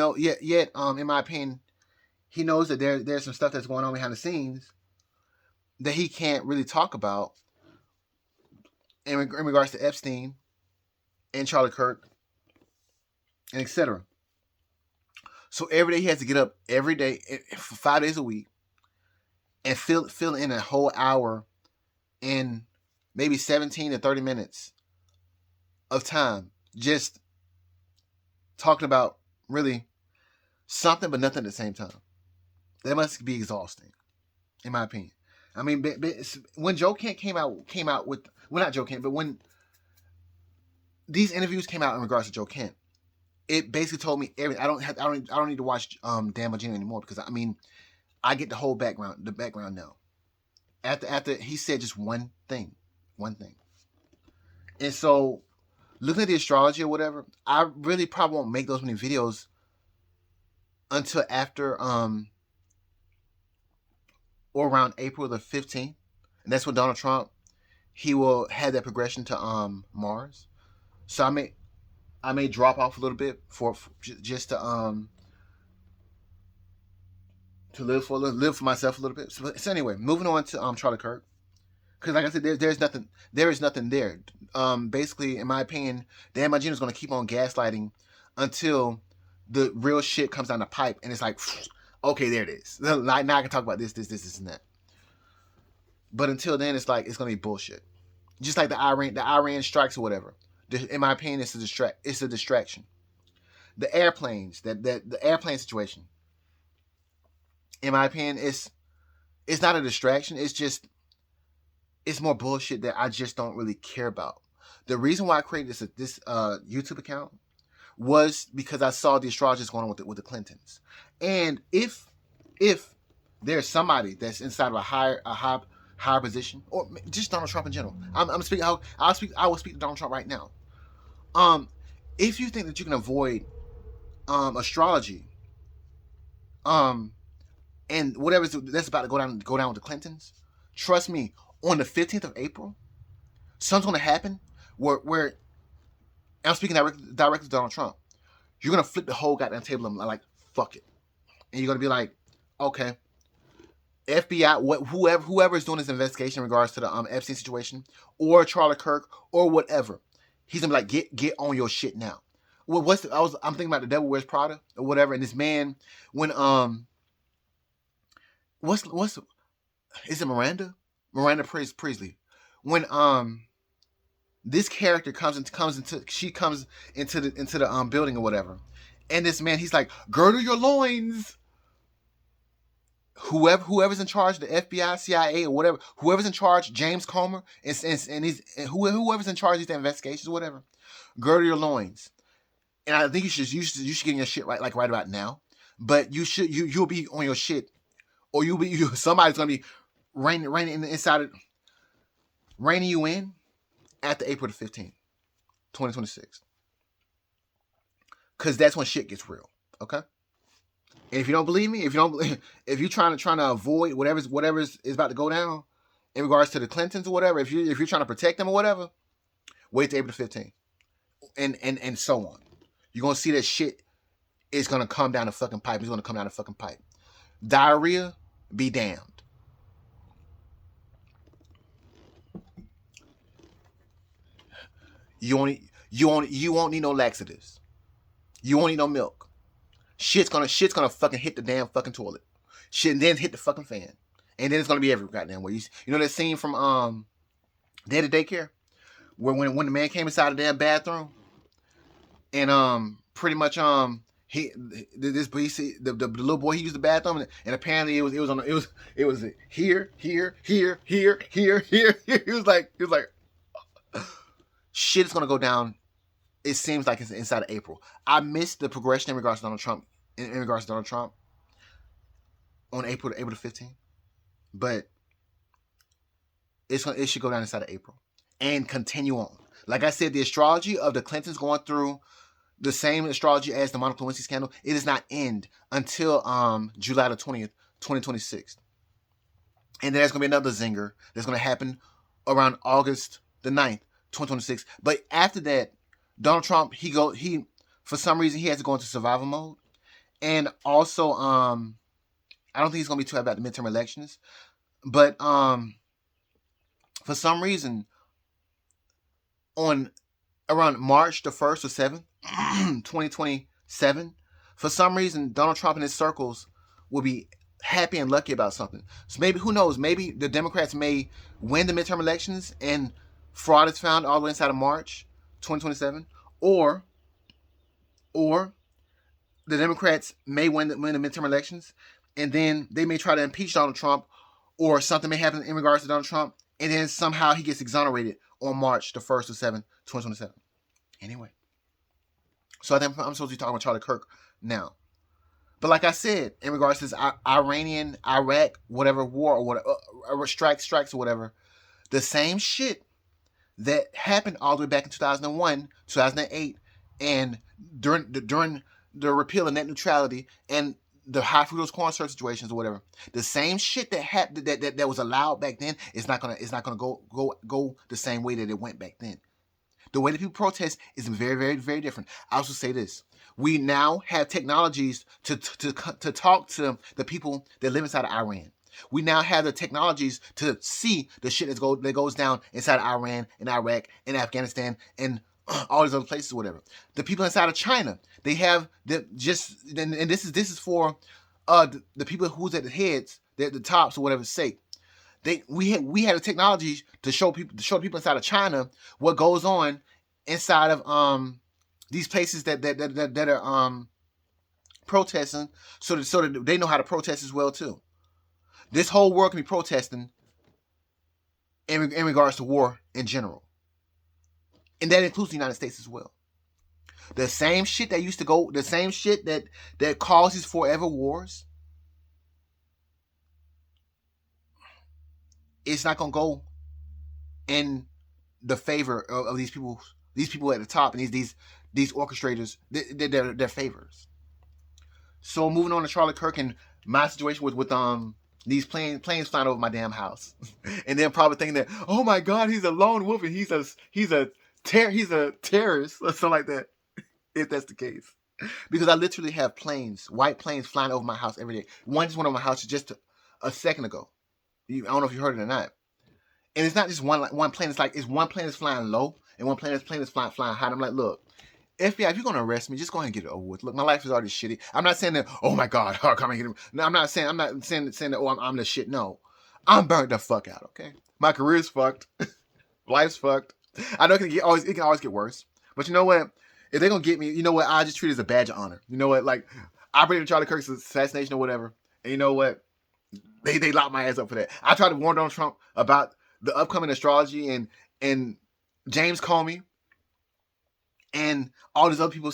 my opinion, he knows that there's some stuff that's going on behind the scenes that he can't really talk about in regards to Epstein and Charlie Kirk and etc. So every day he has to get up every day for 5 days a week and fill in a whole hour in maybe 17 to 30 minutes of time just talking about really something but nothing at the same time. That must be exhausting, in my opinion. I mean, when Joe Kent came out with, well, not Joe Kent, but when these interviews came out in regards to Joe Kent, it basically told me everything. I don't need to watch Dan Bonjino anymore, because I mean, I get the whole background now. After he said just one thing. And so, looking at the astrology or whatever, I really probably won't make those many videos until after or around April the 15th. And that's when Donald Trump, he will have that progression to Mars. So I may drop off a little bit for just to live for myself a little bit. So anyway, moving on to Charlie Kirk. Because like I said, there is nothing there. Basically, in my opinion, Dan Bonjino is going to keep on gaslighting until the real shit comes down the pipe, and it's like, okay, there it is. Now I can talk about this, and that. But until then, it's like, it's going to be bullshit. Just like the Iran strikes or whatever. In my opinion, it's a distraction. The airplanes, the airplane situation. In my opinion, it's not a distraction. It's more bullshit that I just don't really care about. The reason why I created this YouTube account was because I saw the astrologers going on with the Clintons, and if there's somebody that's inside of a higher position, or just Donald Trump in general, I'm speaking. I will speak to Donald Trump right now. If you think that you can avoid astrology, and whatever that's about to go down with the Clintons, trust me, on the 15th of April, something's going to happen where I'm speaking directly to Donald Trump. You're going to flip the whole goddamn table and like, fuck it. And you're going to be like, okay, FBI, whoever is doing this investigation in regards to the Epstein situation, or Charlie Kirk, or whatever, he's going to be like, get on your shit now. Well, I'm thinking about The Devil Wears Prada or whatever, and this man, when is it Miranda Priestley, when this character comes into the building or whatever, and this man, he's like, girdle your loins. Whoever's in charge of the FBI, CIA, or whatever, whoever's in charge, James Comer, and whoever's in charge of these investigations or whatever, girdle your loins. And I think you should get your shit right, like right about now. But you'll be on your shit, or somebody's gonna be reining you in after April the 15th, 2026. because that's when shit gets real. Okay. And if you don't believe me, if you're trying to avoid whatever's is about to go down in regards to the Clintons or whatever, if you're trying to protect them or whatever, wait till April 15th, and so on. You're gonna see that shit is gonna come down the fucking pipe. It's gonna come down the fucking pipe. Diarrhea, be damned. You won't need no laxatives. You won't need no milk. Shit's gonna fucking hit the damn fucking toilet. Shit, and then hit the fucking fan, and then it's gonna be every goddamn way. You know that scene from Day to Daycare, where when the man came inside the damn bathroom, and pretty much the little boy, he used the bathroom, and apparently it was here. He was like shit is gonna go down. It seems like it's inside of April. I missed the progression in regards to Donald Trump. In regards to Donald Trump on April the 15th, but it should go down inside of April and continue on. Like I said, the astrology of the Clintons going through the same astrology as the Monica Lewinsky scandal, it does not end until July the 20th, 2026. And then there's going to be another zinger that's going to happen around August the 9th, 2026. But after that, Donald Trump, he for some reason, he has to go into survival mode. And also, I don't think he's going to be too happy about the midterm elections. But for some reason, on around March the 1st or 7th, 2027, for some reason, Donald Trump and his circles will be happy and lucky about something. So maybe, who knows, maybe the Democrats may win the midterm elections and fraud is found all the way inside of March 2027, or the Democrats may win the midterm elections, and then they may try to impeach Donald Trump, or something may happen in regards to Donald Trump, and then somehow he gets exonerated on March the 1st or 7th, 2027. Anyway. So I think I'm supposed to be talking about Charlie Kirk now. But like I said, in regards to this Iraq, whatever war or whatever, strikes or whatever, the same shit that happened all the way back in 2001, 2008, and during the repeal of net neutrality and the high fructose corn syrup situations or whatever, the same shit that happened that was allowed back then is not gonna go the same way that it went back then. The way that people protest is very, very, very different. I also say this: we now have technologies to talk to the people that live inside of Iran. We now have the technologies to see the shit that goes down inside of Iran and Iraq and Afghanistan and all these other places, or whatever. The people inside of China, they have and this is for the people who's at the heads, the tops or whatever sake. We had the technology to show people inside of China what goes on inside of these places that are protesting, so that they know how to protest as well too. This whole world can be protesting in regards to war in general, and that includes the United States as well. The same shit that used to go, the same shit that causes forever wars, it's not gonna go in the favor of these people at the top, and these orchestrators, their favors. So moving on to Charlie Kirk and my situation with these planes flying over my damn house, and then probably thinking that, oh my God, he's a lone wolf and he's a terrorist or something like that. If that's the case, because I literally have white planes flying over my house every day. One just went over my house just a second ago. I don't know if you heard it or not. And it's not just one plane. It's one plane that's flying low and one plane that's flying high. And I'm like, look, FBI, if you're gonna arrest me, just go ahead and get it over with. Look, my life is already shitty. I'm not saying that, oh my God, how come I get him? No, I'm not saying that, oh, I'm the shit. No, I'm burnt the fuck out. Okay, my career's fucked. Life's fucked. I know it can always get worse. But you know what? If they're gonna get me, you know what? I just treat it as a badge of honor. You know what? Like, I believe Charlie Kirk's assassination or whatever. And you know what? They locked my ass up for that. I tried to warn Donald Trump about the upcoming astrology and James Comey and all these other people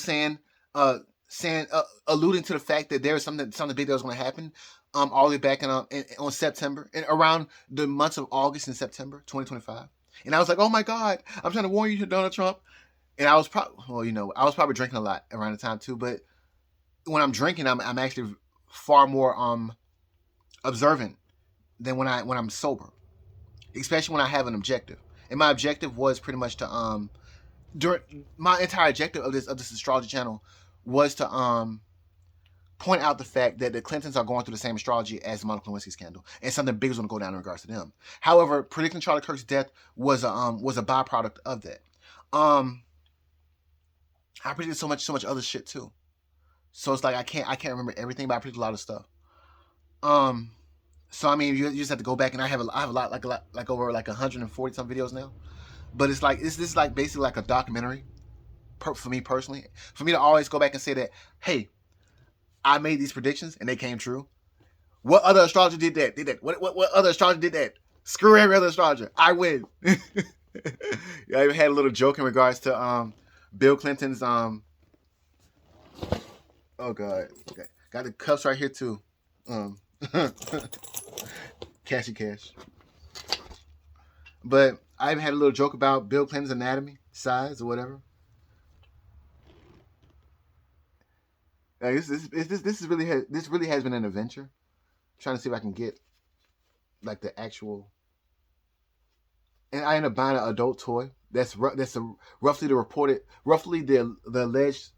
alluding to the fact that there was something big that was going to happen all the way back on September, and around the months of August and September 2025. And I was like, oh my God, I'm trying to warn you, Donald Trump. And I was probably, well, I was probably drinking a lot around the time too. But when I'm drinking, I'm actually far more observant than when I'm sober, especially when I have an objective. And my objective was pretty much to during my entire objective of this astrology channel was to point out the fact that the Clintons are going through the same astrology as the Monica Lewinsky scandal, and something big is going to go down in regards to them. However, predicting Charlie Kirk's death was a byproduct of that. I predicted so much other shit too. So it's like I can't remember everything, but I predicted a lot of stuff. So I mean, you just have to go back, and I have a lot like over like 140 some videos now. But it's like this is like basically like a documentary for me personally. For me to always go back and say that, hey, I made these predictions and they came true. What other astrologer did that? What other astrologer did that? Screw every other astrologer. I win. Yeah, I even had a little joke in regards to Bill Clinton's oh god. Okay. Got the cups right here too. Cashy cash. But I even had a little joke about Bill Clinton's anatomy, size, or whatever. Like, this really has been an adventure. I'm trying to see if I can get like the actual. And I ended up buying an adult toy. That's roughly the alleged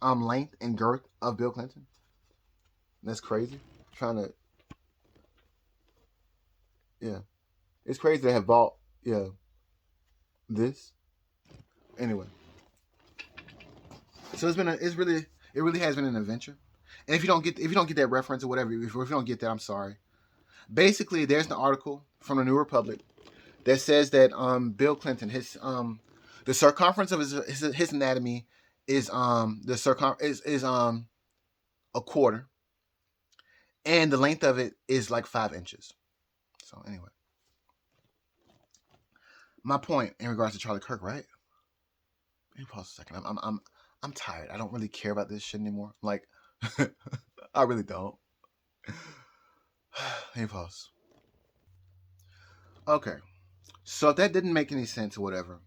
length and girth of Bill Clinton. That's crazy. I'm trying to. Yeah, it's crazy to have bought this. Anyway, so it really has been an adventure. And if you don't get that reference or whatever, if you don't get that, I'm sorry. Basically, there's an article from the New Republic that says that Bill Clinton, the circumference of his anatomy is a quarter, and the length of it is like 5 inches. So anyway, my point in regards to Charlie Kirk, right? Let me pause a second. I'm tired. I don't really care about this shit anymore. Like, I really don't. Let me pause. Okay, so if that didn't make any sense or whatever,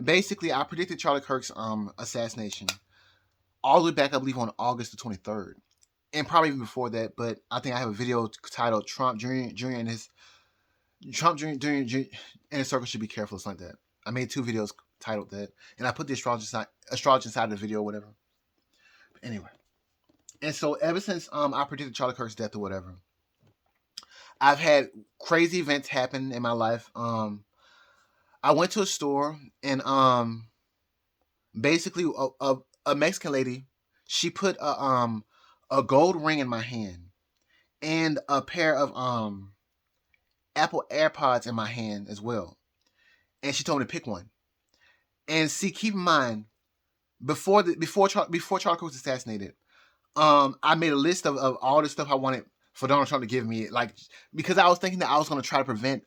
basically I predicted Charlie Kirk's assassination all the way back, I believe, on August the 23rd, and probably even before that. But I think I have a video titled "Trump Jr. and his circle should be careful," or something like that. I made 2 videos titled that, and I put the astrology inside of the video or whatever. But anyway, and so ever since I predicted Charlie Kirk's death or whatever, I've had crazy events happen in my life. I went to a store and basically a Mexican lady, she put a gold ring in my hand and a pair of Apple AirPods in my hand as well, and she told me to pick one. And see, keep in mind, before Charlie Kirk was assassinated, I made a list of all the stuff I wanted for Donald Trump to give me, like, because I was thinking that I was going to try to prevent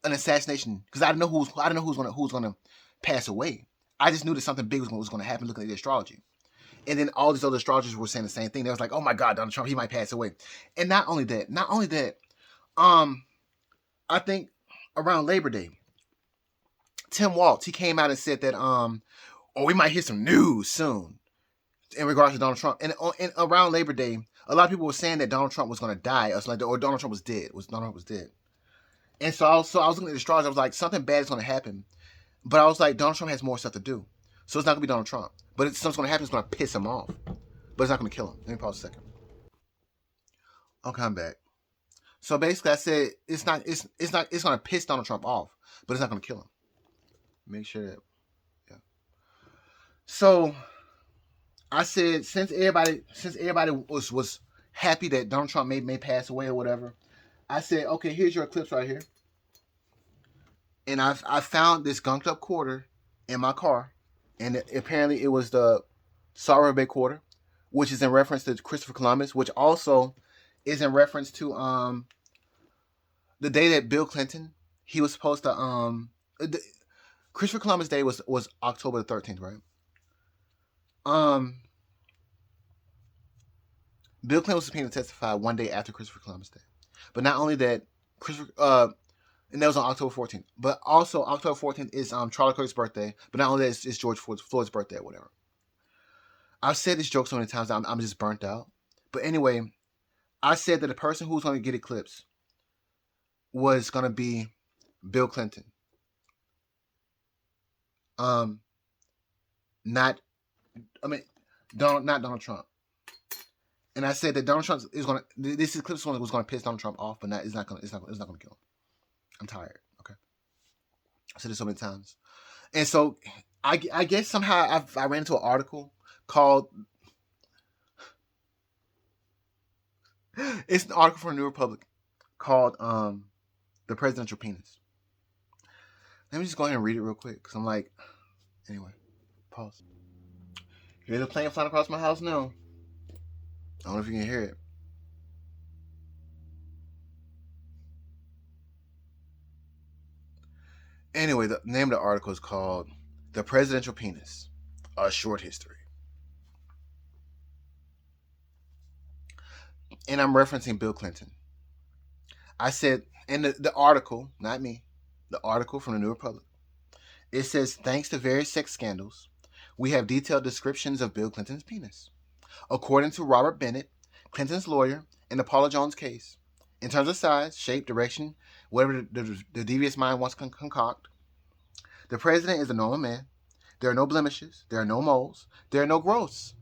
an assassination, because I didn't know who's going to pass away. I just knew that something big was going to happen looking at the astrology. And then all these other astrologers were saying the same thing. They was like, "Oh my God, Donald Trump, he might pass away." And not only that, I think around Labor Day, Tim Waltz, he came out and said that we might hear some news soon in regards to Donald Trump. And around Labor Day, a lot of people were saying that Donald Trump was going to die, or Donald Trump was dead. Donald Trump was dead. And so I was looking at the astrology. I was like, something bad is going to happen. But I was like, Donald Trump has more stuff to do, so it's not going to be Donald Trump. But something's going to happen. It's going to piss him off, but it's not going to kill him. Let me pause a second. Okay, I'm back. So basically, I said it's going to piss Donald Trump off, but it's not going to kill him. Make sure that, yeah. So I said, since everybody was happy that Donald Trump may pass away or whatever, I said, okay, here's your eclipse right here. And I found this gunked up quarter in my car, and apparently it was the Sorrow Bay quarter, which is in reference to Christopher Columbus, which also is in reference to the day that Bill Clinton, he was supposed to Christopher Columbus Day was October the 13th, right? Bill Clinton was subpoenaed to testify one day after Christopher Columbus Day. But not only that, And that was on October 14th. But also October 14th is Charlie Kirk's birthday. But not only that, it's George Floyd's birthday or whatever. I've said this joke so many times that I'm just burnt out. But anyway, I said that the person who was going to get eclipsed was going to be Bill Clinton. Not Donald Trump. And I said that Donald Trump is going to, this eclipse was going to piss Donald Trump off, but it's not going to kill him. I'm tired. Okay. I said this so many times. And so I guess somehow I ran into an article called, it's an article from the New Republic called The Presidential Penis. Let me just go ahead and read it real quick, because I'm like, anyway, pause. Here's a plane flying across my house now. I don't know if you can hear it. Anyway, the name of the article is called The Presidential Penis, A Short History. And I'm referencing Bill Clinton. I said, in the article, not me, the article from the New Republic, it says, thanks to various sex scandals, we have detailed descriptions of Bill Clinton's penis. According to Robert Bennett, Clinton's lawyer, in the Paula Jones case, in terms of size, shape, direction, whatever the devious mind wants to concoct, the president is a normal man. There are no blemishes. There are no moles. There are no growths.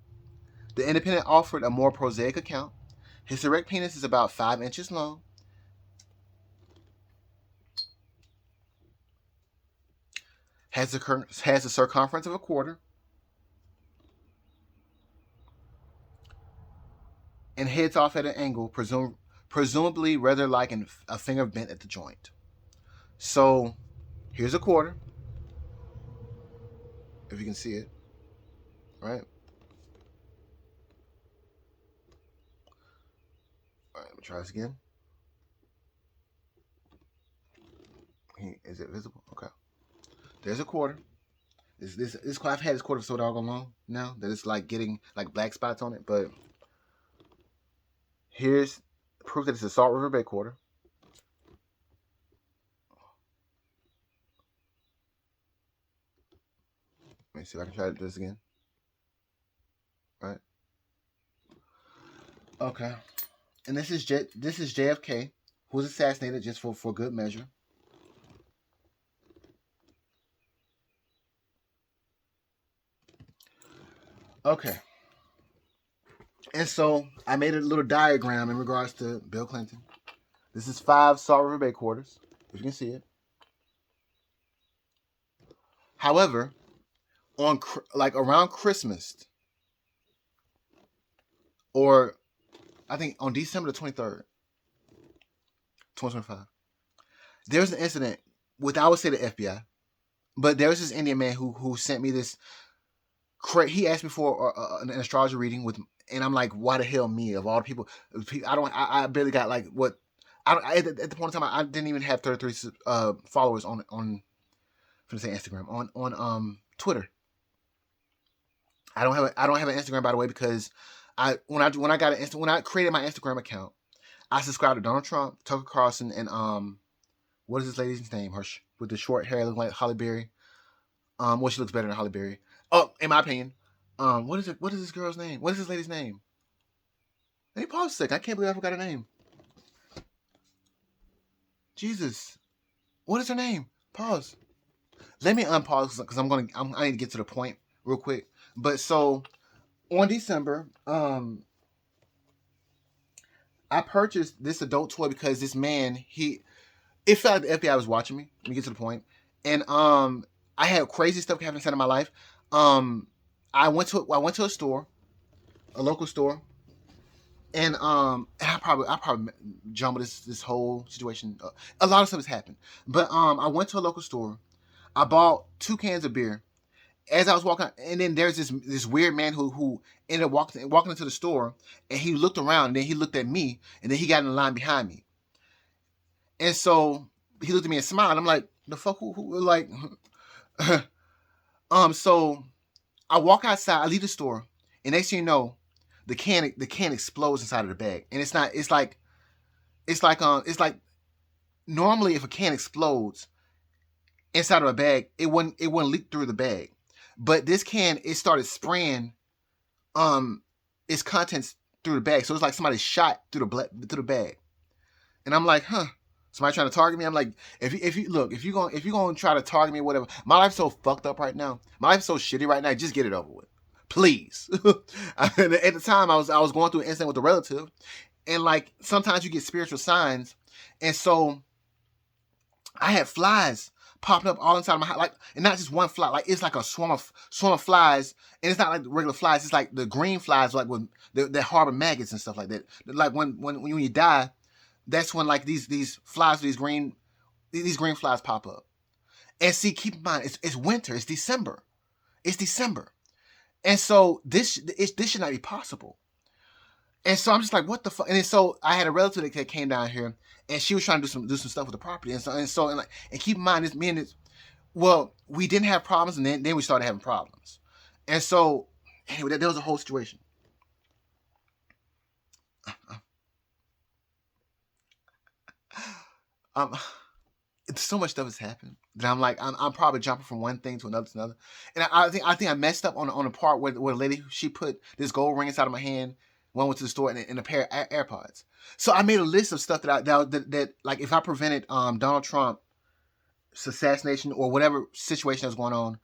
The Independent offered a more prosaic account. His erect penis is about 5 inches long. Has a circumference of a quarter. And heads off at an angle, presumably rather like a finger bent at the joint. So, here's a quarter. If you can see it. Right? Alright, let me try this again. Is it visible? Okay. There's a quarter. This I've had this quarter for so doggone long now that it's like getting like black spots on it, but here's proof that it's a Salt River Bay quarter. Let me see if I can try to do this again. Right. Okay. And this is JFK, who was assassinated just for good measure. Okay. And so I made a little diagram in regards to Bill Clinton. This is 5 Salt River Bay quarters, if you can see it. However, on around Christmas, or I think on December the 23rd, 2025, there was an incident with, I would say, the FBI, but there was this Indian man who sent me this. He asked me for an astrology reading and I'm like, why the hell me of all the people? I barely got like what. At the point in time, I didn't even have 33 followers on I'm gonna say Instagram on Twitter. I don't have an Instagram, by the way, because when I created my Instagram account, I subscribed to Donald Trump, Tucker Carlson, and what is this lady's name? With the short hair, looking like Halle Berry. Well, she looks better than Halle Berry. Oh, in my opinion. What is this girl's name? What is this lady's name? Let me pause a second. I can't believe I forgot her name. Jesus. What is her name? Pause. Let me unpause because I need to get to the point real quick. But so on December, I purchased this adult toy because this man, it felt like the FBI was watching me. Let me get to the point. And I had crazy stuff happening inside of my life. I went to a store, a local store, and I probably jumbled this whole situation. A lot of stuff has happened, but I went to a local store. I bought 2 cans of beer. As I was walking, and then there's this weird man who ended up walking into the store, and he looked around, and then he looked at me, and then he got in the line behind me, and so he looked at me and smiled. I'm like, the fuck, who like, so I walk outside, I leave the store, and next thing you know, the can explodes inside of the bag, and it's like normally if a can explodes inside of a bag, it wouldn't leak through the bag. But this can, it started spraying its contents through the bag. So it's like somebody shot through the bag. And I'm like, huh. Somebody trying to target me? I'm like, if you gonna try to target me, whatever. My life's so fucked up right now. My life's so shitty right now. Just get it over with, please. At the time, I was going through an incident with a relative, and like sometimes you get spiritual signs, and so I had flies popping up all inside of my house, like, and not just one fly, like it's like a swarm of flies, and it's not like the regular flies. It's like the green flies, like with that harbor maggots and stuff like that. Like when you die, that's when like these flies, these green flies pop up. And see, keep in mind, it's winter, it's December, and so this should not be possible. And so I'm just like, what the fuck? And so I had a relative that came down here, and she was trying to do some stuff with the property, and keep in mind, this me and this, well, we didn't have problems, and then we started having problems, and so anyway, there was a whole situation. So much stuff has happened that I'm like, I'm probably jumping from one thing to another, and I think I messed up on the part where the lady, she put this gold ring inside of my hand. One went to the store and a pair of AirPods. So I made a list of stuff that like if I prevented Donald Trump's assassination or whatever situation that was going on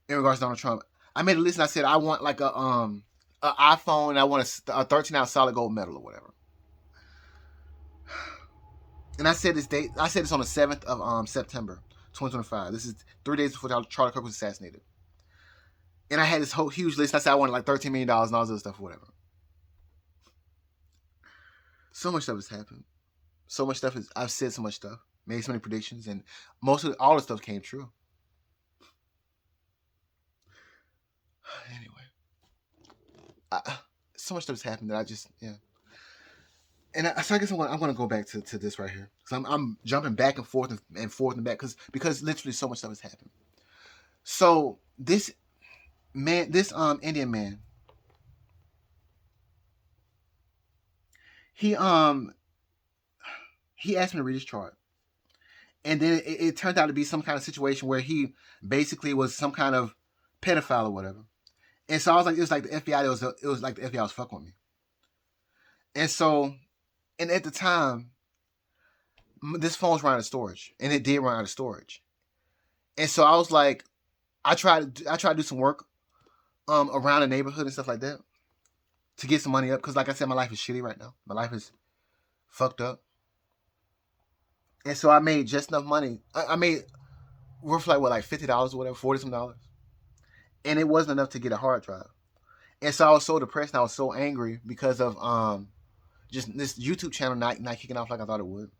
in regards to Donald Trump, I made a list and I said I want like a iPhone, and I want a 13-ounce solid gold medal or whatever. And I said this date. I said this on the 7th of September, 2025. This is 3 days before Charlie Kirk was assassinated. And I had this whole huge list. I said I wanted like $13 million and all this other stuff or whatever. So much stuff has happened. So much stuff I've said so much stuff, made so many predictions, and all the stuff came true. Anyway, so much stuff has happened that I just, yeah. And so I guess I'm going to go back to this right here, because I'm jumping back and forth and back because literally so much stuff has happened. So this Indian man, he asked me to read his chart, and then it turned out to be some kind of situation where he basically was some kind of pedophile or whatever. And so I was like, it was like the FBI. It was like the FBI was fucking with me. And so, and at the time, this phone's running out of storage, and it did run out of storage. And so I was like, I tried to do some work around the neighborhood and stuff like that to get some money up, because like I said, my life is shitty right now. My life is fucked up. And so I made just enough money. I made worth like $50 or whatever, $40 some dollars. And it wasn't enough to get a hard drive. And so I was so depressed and I was so angry because of just this YouTube channel not kicking off like I thought it would.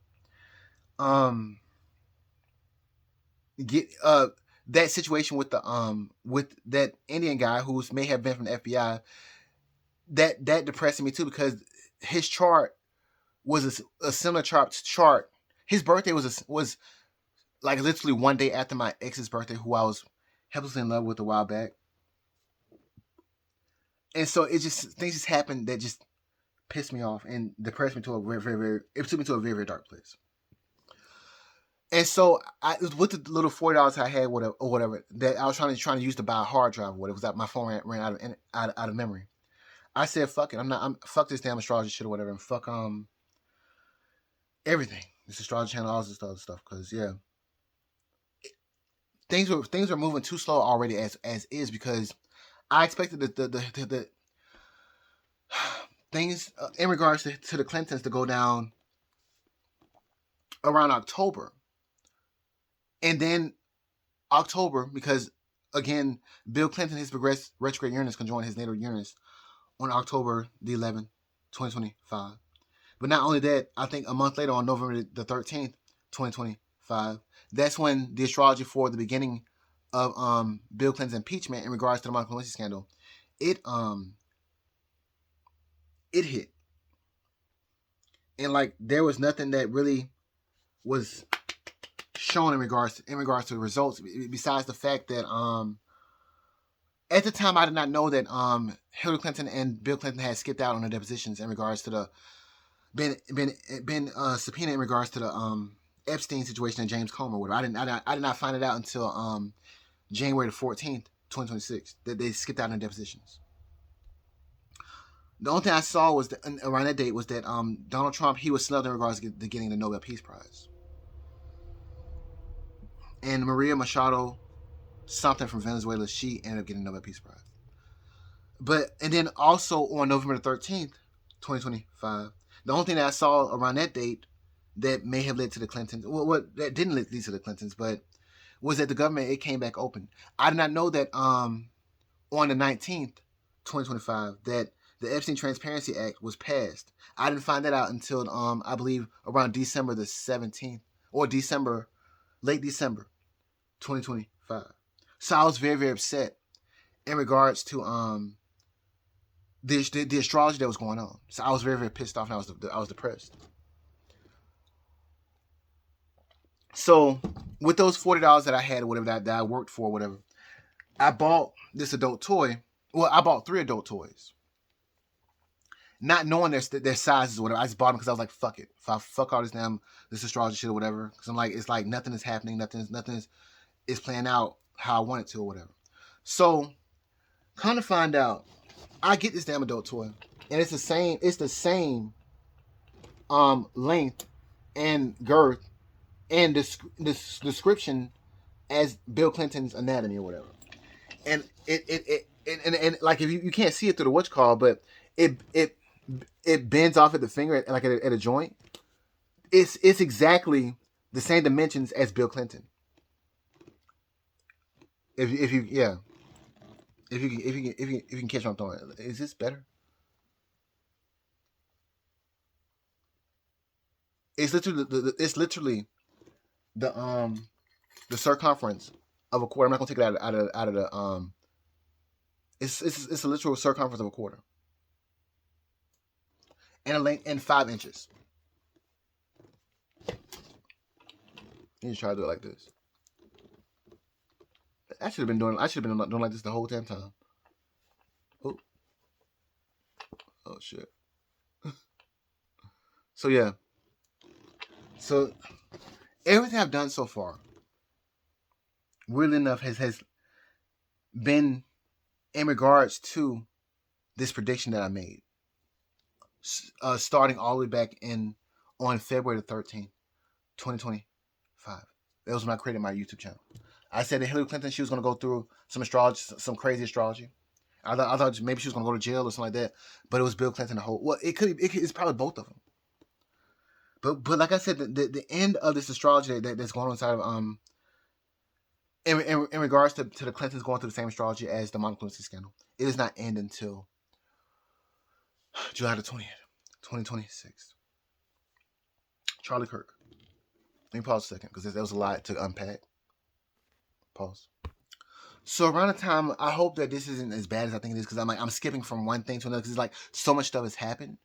That situation with that Indian guy who may have been from the FBI, that depressed me too, because his chart was a similar chart. His birthday was like literally one day after my ex's birthday, who I was helplessly in love with a while back. And so things just happened that just pissed me off and depressed me to a it took me to a very, very dark place. And so with the little $40 I had, whatever, that I was trying to use to buy a hard drive, whatever, was that my phone ran out of memory. I said, fuck it, fuck this damn astrology shit or whatever, and fuck everything. This astrology channel, all this other stuff, because yeah, things were moving too slow already as is, because I expected the things in regards to the Clintons to go down around October. And then October, because again, Bill Clinton, his progressed retrograde Uranus conjoined his natal Uranus on October the 11th, 2025. But not only that, I think a month later on November the 13th, 2025, that's when the astrology for the beginning of Bill Clinton's impeachment in regards to the Monica Lewinsky scandal, it hit. And like there was nothing that really was shown in regards to the results, besides the fact that at the time I did not know that Hillary Clinton and Bill Clinton had skipped out on the depositions in regards to the been subpoenaed in regards to the Epstein situation and James Comey or whatever. I did not find it out until January the 14th, 2026, that they skipped out on depositions. The only thing I saw was around that date was that Donald Trump, he was snubbed in regards to getting the Nobel Peace Prize. And Maria Machado, something from Venezuela, she ended up getting the Nobel Peace Prize. And then also on November the 13th, 2025, the only thing that I saw around that date that may have led to the Clintons, that didn't lead to the Clintons, but was that the government, it came back open. I did not know that on the 19th, 2025, that the Epstein Transparency Act was passed. I didn't find that out until I believe around December the 17th or late December 2025. So I was very, very upset in regards to the astrology that was going on. So I was very, very pissed off, and I was depressed. So with those $40 that I had or whatever that I worked for or whatever, I bought this adult toy. Well, I bought 3 adult toys, not knowing their sizes or whatever. I just bought them because I was like, fuck it. Fuck all this astrology shit or whatever. Because I'm like, it's like nothing is happening. Nothing is playing out how I want it to or whatever. So kind of find out, I get this damn adult toy, and it's the same length and girth and this description as Bill Clinton's anatomy or whatever. And and like, if you can't see it through the watch call, but it bends off at the finger at a joint. It's exactly the same dimensions as Bill Clinton. If you can catch what I'm throwing, is this better? It's literally the circumference of a quarter. I'm not gonna take it out of the It's a literal circumference of a quarter, and a length and 5 inches. You just try to do it like this. I should have been doing like this the whole damn time. Oh shit. So yeah. So everything I've done so far, weirdly enough, has been in regards to this prediction that I made, starting all the way back on February the 13th, 2025. That was when I created my YouTube channel. I said that Hillary Clinton, she was going to go through some astrology, some crazy astrology. I thought maybe she was going to go to jail or something like that, but it was Bill Clinton. It's probably both of them. But like I said, the end of this astrology that's going on inside of in regards to the Clintons going through the same astrology as the Monica Lewinsky scandal, it does not end until July the 20th, 2026. Charlie Kirk. Let me pause a second because there was a lot to unpack. Pause. So around the time, I hope that this isn't as bad as I think it is, because I'm skipping from one thing to another, because it's like so much stuff has happened,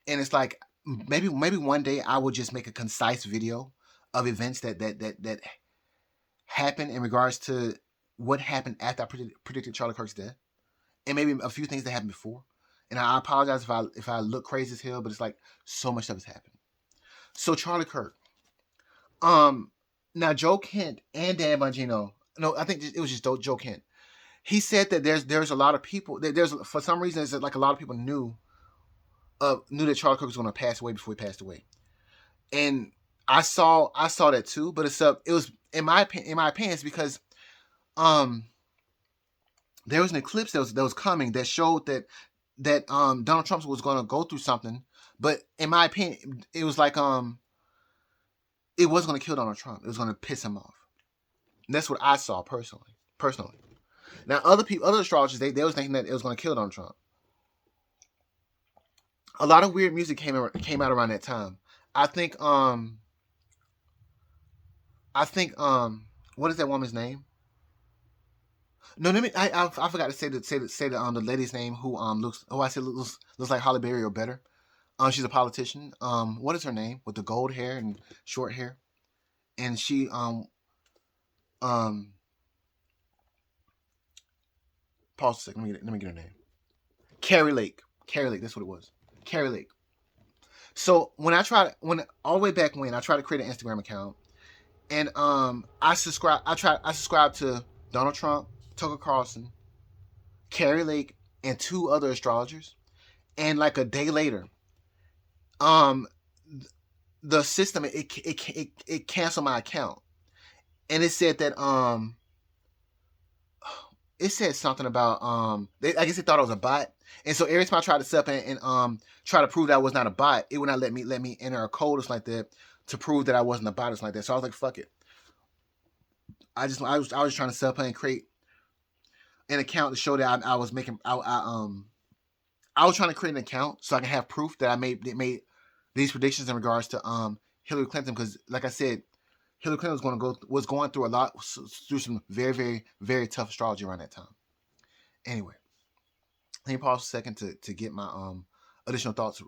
and it's like maybe one day I will just make a concise video of events that happened in regards to what happened after I predicted Charlie Kirk's death, and maybe a few things that happened before. And I apologize if I look crazy as hell, but it's like so much stuff has happened. So Charlie Kirk. Now Joe Kent and Dan Bonjino. No, I think it was just Joe Kent. He said that there's a lot of people. There's, for some reason, it's like a lot of people knew that Charlie Kirk was going to pass away before he passed away, and I saw that too. But it was in my opinion, it's because there was an eclipse that was coming that showed that Donald Trump was going to go through something. But in my opinion, it was like it wasn't going to kill Donald Trump. It was going to piss him off. And that's what I saw personally. Now, other astrologers, they was thinking that it was going to kill Donald Trump. A lot of weird music came out around that time. I think what is that woman's name? No, I forgot to say the lady's name who looks like Halle Berry or better. She's a politician. What is her name? With the gold hair and short hair, and she pause a second. Let me get her name. Carrie Lake. That's what it was. Carrie Lake. So when all the way back when I tried to create an Instagram account, and I subscribed to Donald Trump, Tucker Carlson, Carrie Lake, and two other astrologers. And like a day later, um, the system it canceled my account, and it said that it said something about I guess they thought it was a bot, and so every time I tried to set up and try to prove that I was not a bot, it would not let me enter a code or something like that to prove that I wasn't a bot or something like that. So I was like, fuck it. I was trying to set up and create an account to show that I was making I was trying to create an account so I can have proof that I made these predictions in regards to Hillary Clinton, because like I said, Hillary Clinton was going through through some very very very tough astrology around that time. Anyway, let me pause a second to get my additional thoughts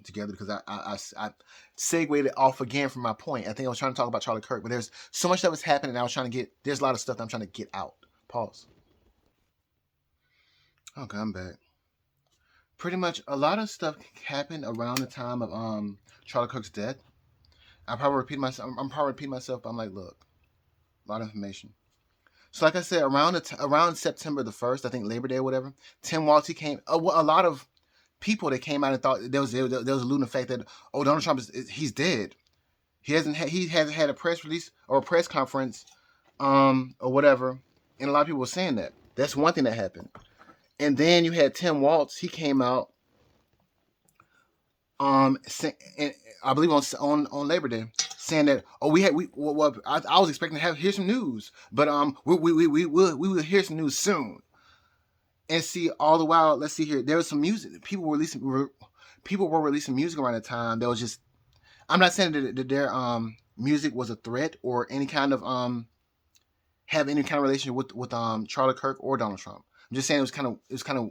together, because I segued it off again from my point. I think I was trying to talk about Charlie Kirk, but there's so much that was happening. I was trying to get there's a lot of stuff that I'm trying to get out. Pause. Okay, I'm back. Pretty much a lot of stuff happened around the time of Charlie Kirk's death. I'm probably repeating myself, but I'm like, look, a lot of information. So like I said, around September the 1st, I think Labor Day or whatever, Tim Walz, he came. A lot of people that came out and thought there was alluding to the fact that, oh, Donald Trump he's dead. He hasn't had a press release or a press conference, or whatever, and a lot of people were saying that. That's one thing that happened. And then you had Tim Walz. He came out, and I believe on Labor Day, saying that, oh, I was expecting to hear some news, but we will hear some news soon. And see, all the while, let's see here, there was some music. People were releasing music around the time. That was just, I'm not saying that their music was a threat or any kind of have any kind of relationship with Charlie Kirk or Donald Trump. I'm just saying it was kind of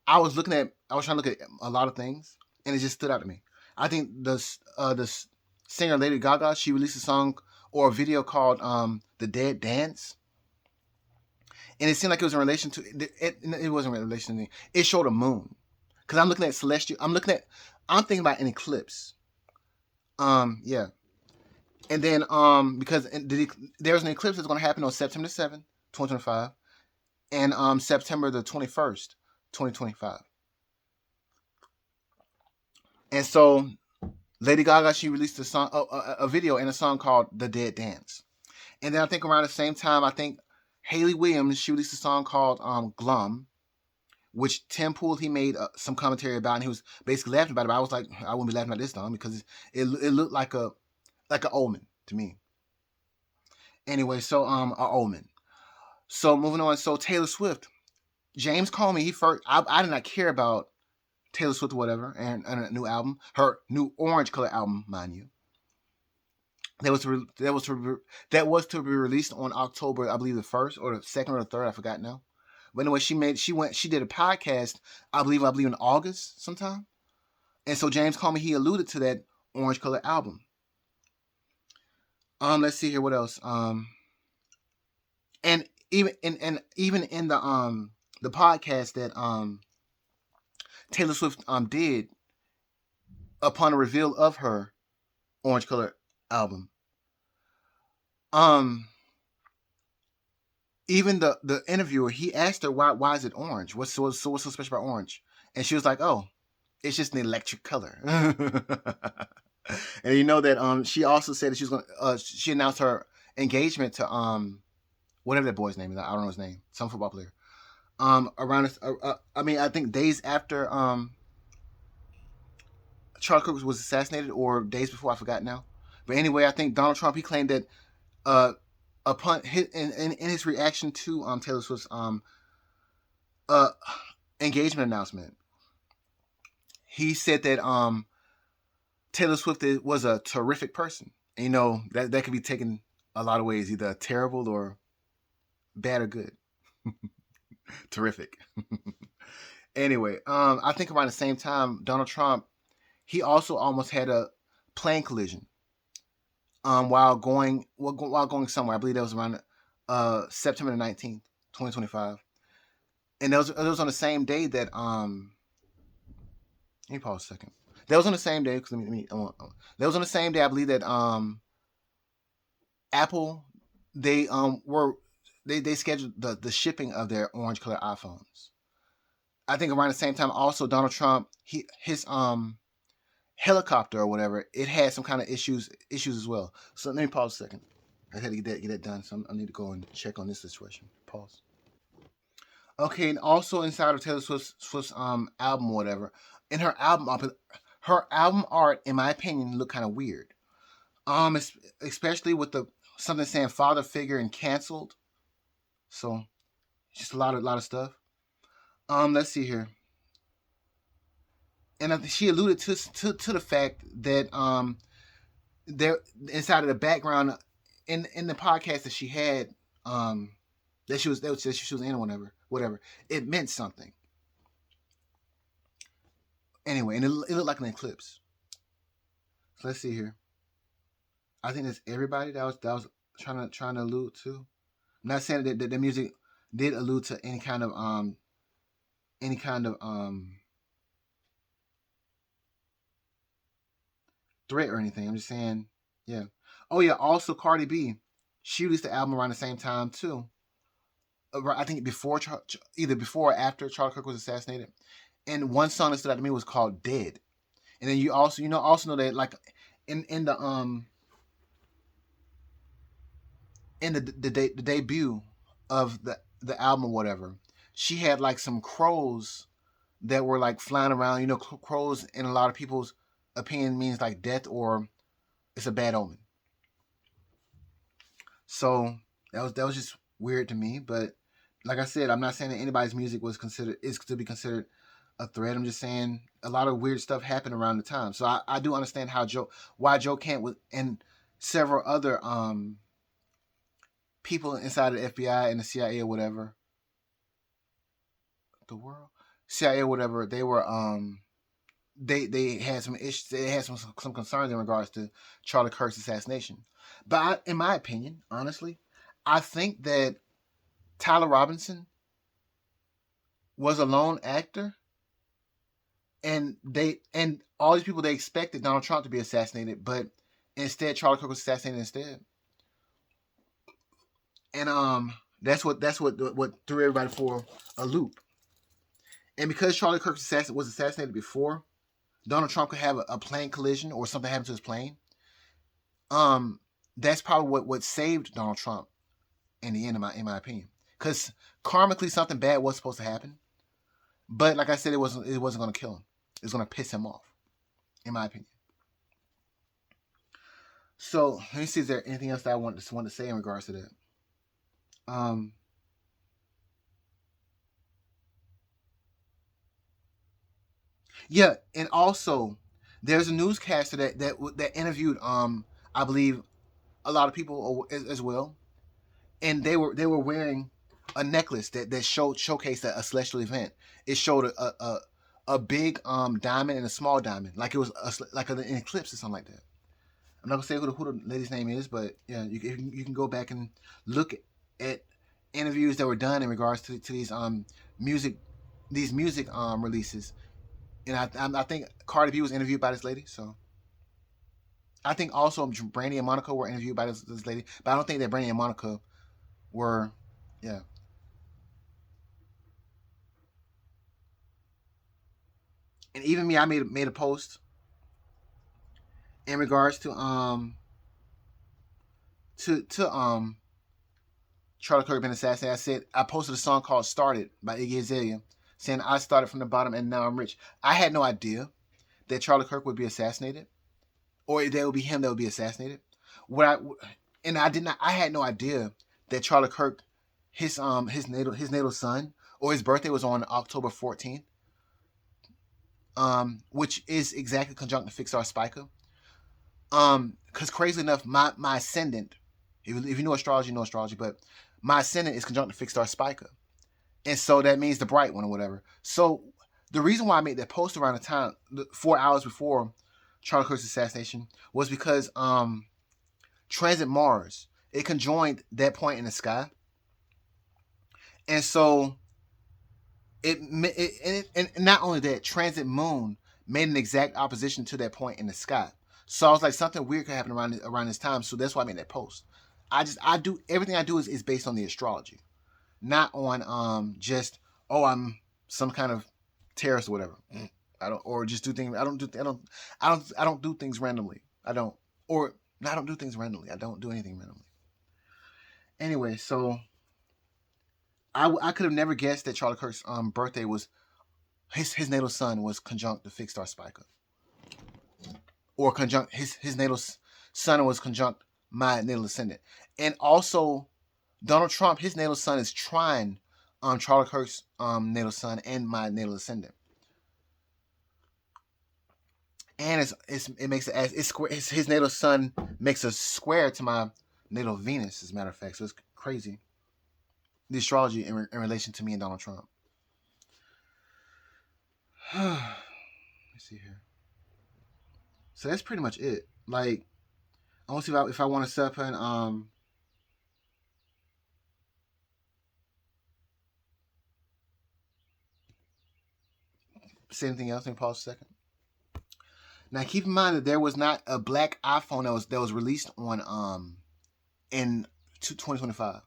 I was trying to look at a lot of things, and it just stood out to me. I think the singer Lady Gaga, she released a song or a video called "The Dead Dance," and it seemed like it was in relation to it wasn't in relation to it showed a moon, because I'm looking at celestial. I'm thinking about an eclipse. Yeah, and then because there's an eclipse that's going to happen on September 7th, 2025, and September the 21st, 2025. And so Lady Gaga, she released a video and a song called "The Dead Dance." And then I think around the same time, I think Haley Williams, she released a song called "Glum," which Tim Pool, he made some commentary about, and he was basically laughing about it. But I was like, I wouldn't be laughing at this song because it looked like an omen to me. Anyway, so an omen. So moving on. So Taylor Swift, James called me. I did not care about Taylor Swift or whatever, and a new album, her new orange color album, mind you. That was to be released on October, I believe the 1st or the 2nd or the 3rd, I forgot now. But anyway, she did a podcast, I believe in August sometime. And so James called me, he alluded to that orange color album. Let's see here, what else? And even in the podcast that Taylor Swift did upon a reveal of her orange color album, even the interviewer, he asked her why is it orange? What's so special about orange? And she was like, oh, it's just an electric color. And you know that she also said that she was gonna she announced her engagement to whatever that boy's name is. I don't know his name. Some football player. I think days after Charlie Kirk was assassinated, or days before, I forgot now. But anyway, I think Donald Trump, he claimed that upon in his reaction to Taylor Swift's engagement announcement, he said that Taylor Swift was a terrific person. And, you know, that could be taken a lot of ways, either terrible or bad or good. Terrific. Anyway, I think around the same time, Donald Trump, he also almost had a plane collision while going somewhere. I believe that was around September 19th, 2025. And it was on the same day that let me pause a second. That was on the same day. Cause that was on the same day. I believe that Apple they were they scheduled the shipping of their orange color iPhones. I think around the same time, also Donald Trump, his helicopter or whatever, it had some kind of issues as well. So let me pause a second. I had to get that done, so I need to go and check on this situation. Pause. Okay, and also inside of Taylor Swift's album or whatever, in her album art, in my opinion, looked kind of weird. Especially with the something saying father figure and canceled. So just a lot of stuff. Let's see here. And she alluded to the fact that there inside of the background in the podcast that she had that she was in or whatever it meant something anyway, and it looked like an eclipse. So let's see here. I think that's everybody that was trying to allude to. I'm not saying that the music did allude to any kind of threat or anything. I'm just saying, yeah. Oh yeah. Also, Cardi B, she released the album around the same time too. I think either before or after Charlie Kirk was assassinated. And one song that stood out to me was called "Dead." And then you also know that like in the debut of the album or whatever, she had like some crows that were like flying around. You know, crows in a lot of people's opinion means like death or it's a bad omen. So that was just weird to me. But like I said, I'm not saying that anybody's music is to be considered a threat. I'm just saying a lot of weird stuff happened around the time. So I do understand why Joe Kent was and several other people inside of the FBI and the CIA or whatever. The world CIA or whatever, they were they had some issues. They had some concerns in regards to Charlie Kirk's assassination. But in my opinion, honestly, I think that Tyler Robinson was a lone actor, and all these people they expected Donald Trump to be assassinated, but instead Charlie Kirk was assassinated instead. And that's what threw everybody for a loop. And because Charlie Kirk was assassinated before Donald Trump could have a plane collision or something happened to his plane, that's probably what saved Donald Trump in the end, in my opinion. Because karmically, something bad was supposed to happen, but like I said, it wasn't going to kill him. It was going to piss him off, in my opinion. So let me see. Is there anything else that I want to say in regards to that? Yeah, and also there's a newscaster that interviewed I believe a lot of people as well, and they were wearing a necklace that showcased a celestial event. It showed a big diamond and a small diamond, like it was like an eclipse or something like that. I'm not gonna say who the lady's name is, but yeah, you can go back and look at interviews that were done in regards to music these music releases. And I think Cardi B was interviewed by this lady, so I think also Brandy and Monica were interviewed by this lady, but I don't think that Brandy and Monica were, yeah. And even me, I made a post in regards to Charlie Kirk being assassinated. I said I posted a song called "Started" by Iggy Azalea, saying I started from the bottom and now I'm rich. I had no idea that Charlie Kirk would be assassinated, or that would be him that would be assassinated. What I and I did not. I had no idea that Charlie Kirk, his natal son, or his birthday was on October 14th, which is exactly conjunct to Fixar Spica. Because crazy enough, my ascendant, if you know astrology, you know astrology, but my ascendant is conjunct to fixed star Spica, and so that means the bright one or whatever. So the reason why I made that post around the time 4 hours before Charlie Kirk's assassination was because transit Mars, it conjoined that point in the sky, and so and not only that, transit Moon made an exact opposition to that point in the sky. So I was like, something weird could happen around this time. So that's why I made that post. I do everything I do is based on the astrology, not on just, oh, I'm some kind of terrorist or whatever. I don't, or just do things. I don't do things randomly. I don't do things randomly. I don't do anything randomly. Anyway, so I could have never guessed that Charlie Kirk's birthday was his natal sun was conjunct the fixed star Spica, or conjunct his natal sun was conjunct my natal ascendant, and also Donald Trump, his natal sun is trine Charlie Kirk's natal sun and my natal ascendant. And it makes it's square. His natal sun makes a square to my natal Venus, as a matter of fact. So it's crazy, the astrology in relation to me and Donald Trump. Let me see here. So that's pretty much it. Like, I want to see if I want to set up an say anything else. Let me pause a second. Now, keep in mind that there was not a black iPhone that was released on in 2025.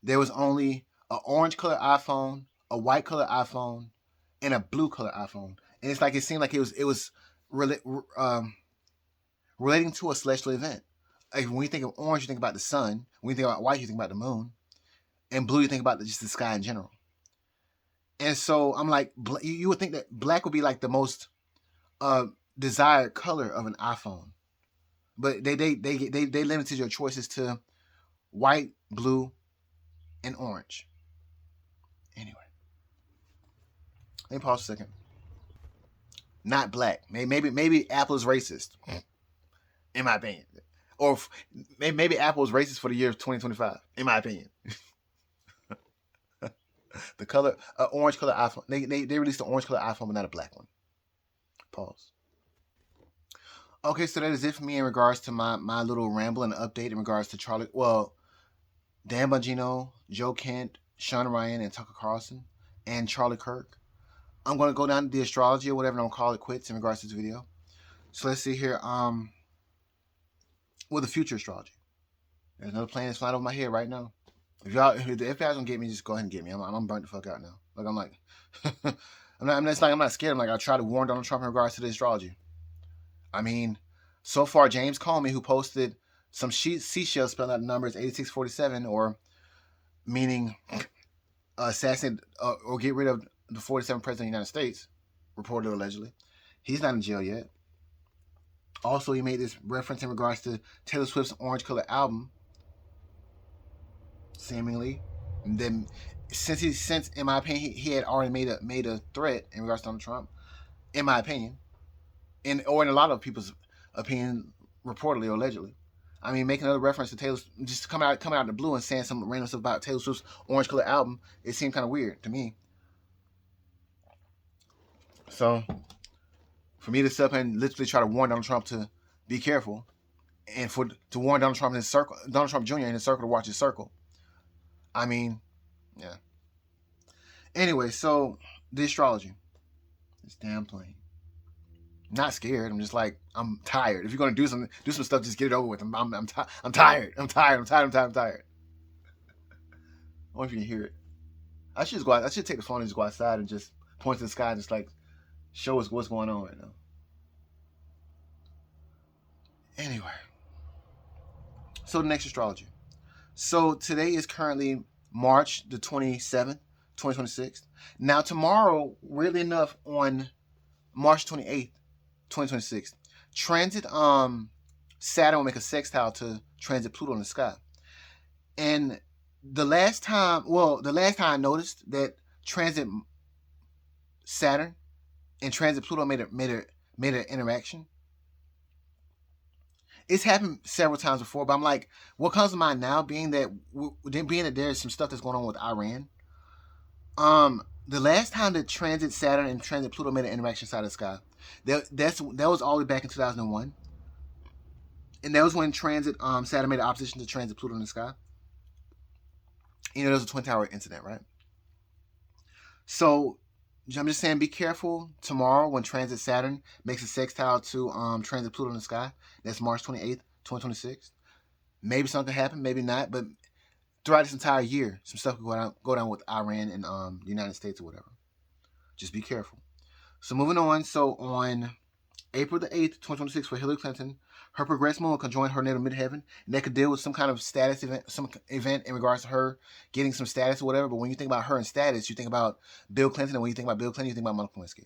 There was only an orange color iPhone, a white color iPhone, and a blue color iPhone. And it's like it seemed like it was relating to a celestial event. Like when you think of orange, you think about the sun. When you think about white, you think about the moon. And blue, you think about just the sky in general. And so I'm like, you would think that black would be like the most desired color of an iPhone, but they limited your choices to white, blue, and orange. Anyway, let me pause a second. Not black. Maybe Apple is racist, in my opinion, or maybe Apple is racist for the year of 2025, in my opinion. The color, orange color iPhone. They released an orange color iPhone, but not a black one. Pause. Okay, so that is it for me in regards to my little ramble and update in regards to Charlie. Well, Dan Bonjino, Joe Kent, Shawn Ryan, and Tucker Carlson, and Charlie Kirk. I'm going to go down to the astrology or whatever, and I'm going to call it quits in regards to this video. So let's see here. Well, the future astrology. There's another plane that's flying over my head right now. If the FBI's gonna get me, just go ahead and get me. I'm burnt the fuck out now. Like I'm like, I'm not scared. I'm like, I try to warn Donald Trump in regards to the astrology. I mean, so far, James Comey, who posted some seashells spelling out the numbers 8647, or meaning assassinate or get rid of the 47th president of the United States, reported allegedly. He's not in jail yet. Also, he made this reference in regards to Taylor Swift's Orange Color album, seemingly. And then, since in my opinion, he had already made a threat in regards to Donald Trump, in my opinion, or in a lot of people's opinion, reportedly or allegedly. I mean, making another reference to Taylor, just coming out of the blue and saying some random stuff about Taylor Swift's Orange Color album, it seemed kind of weird to me. So, for me to sit up and literally try to warn Donald Trump to be careful, and to warn Donald Trump Jr. in his circle to watch his circle. I mean, yeah. Anyway, so the astrology. It's damn plain. Not scared. I'm just like, I'm tired. If you're gonna do some stuff, just get it over with. I'm tired. I'm tired. I wonder if you can hear it. I should take the phone and just go outside and just point to the sky and just like show us what's going on right now. Anyway, so the next astrology. So today is currently March the 27th, 2026. Now tomorrow, weirdly enough, on March 28th, 2026, transit Saturn will make a sextile to transit Pluto in the sky. And the last time I noticed that transit Saturn and transit Pluto made an interaction. It's happened several times before, but I'm like, what comes to mind now, being that there's some stuff that's going on with Iran. The last time that transit Saturn and transit Pluto made an interaction side of the sky, that was all the way back in 2001, and that was when transit Saturn made an opposition to transit Pluto in the sky. You know, there was a Twin Tower incident, right? So I'm just saying, be careful tomorrow when transit Saturn makes a sextile to transit Pluto in the sky. That's March 28th, 2026. Maybe something happened, maybe not, but throughout this entire year, some stuff could go down with Iran and the United States or whatever. Just be careful. So moving on. So on April the 8th, 2026, for Hillary Clinton, her progressed moon will conjoin her natal midheaven, and that could deal with some kind of status event, some event in regards to her getting some status or whatever. But when you think about her and status, you think about Bill Clinton, and when you think about Bill Clinton, you think about Monica Lewinsky.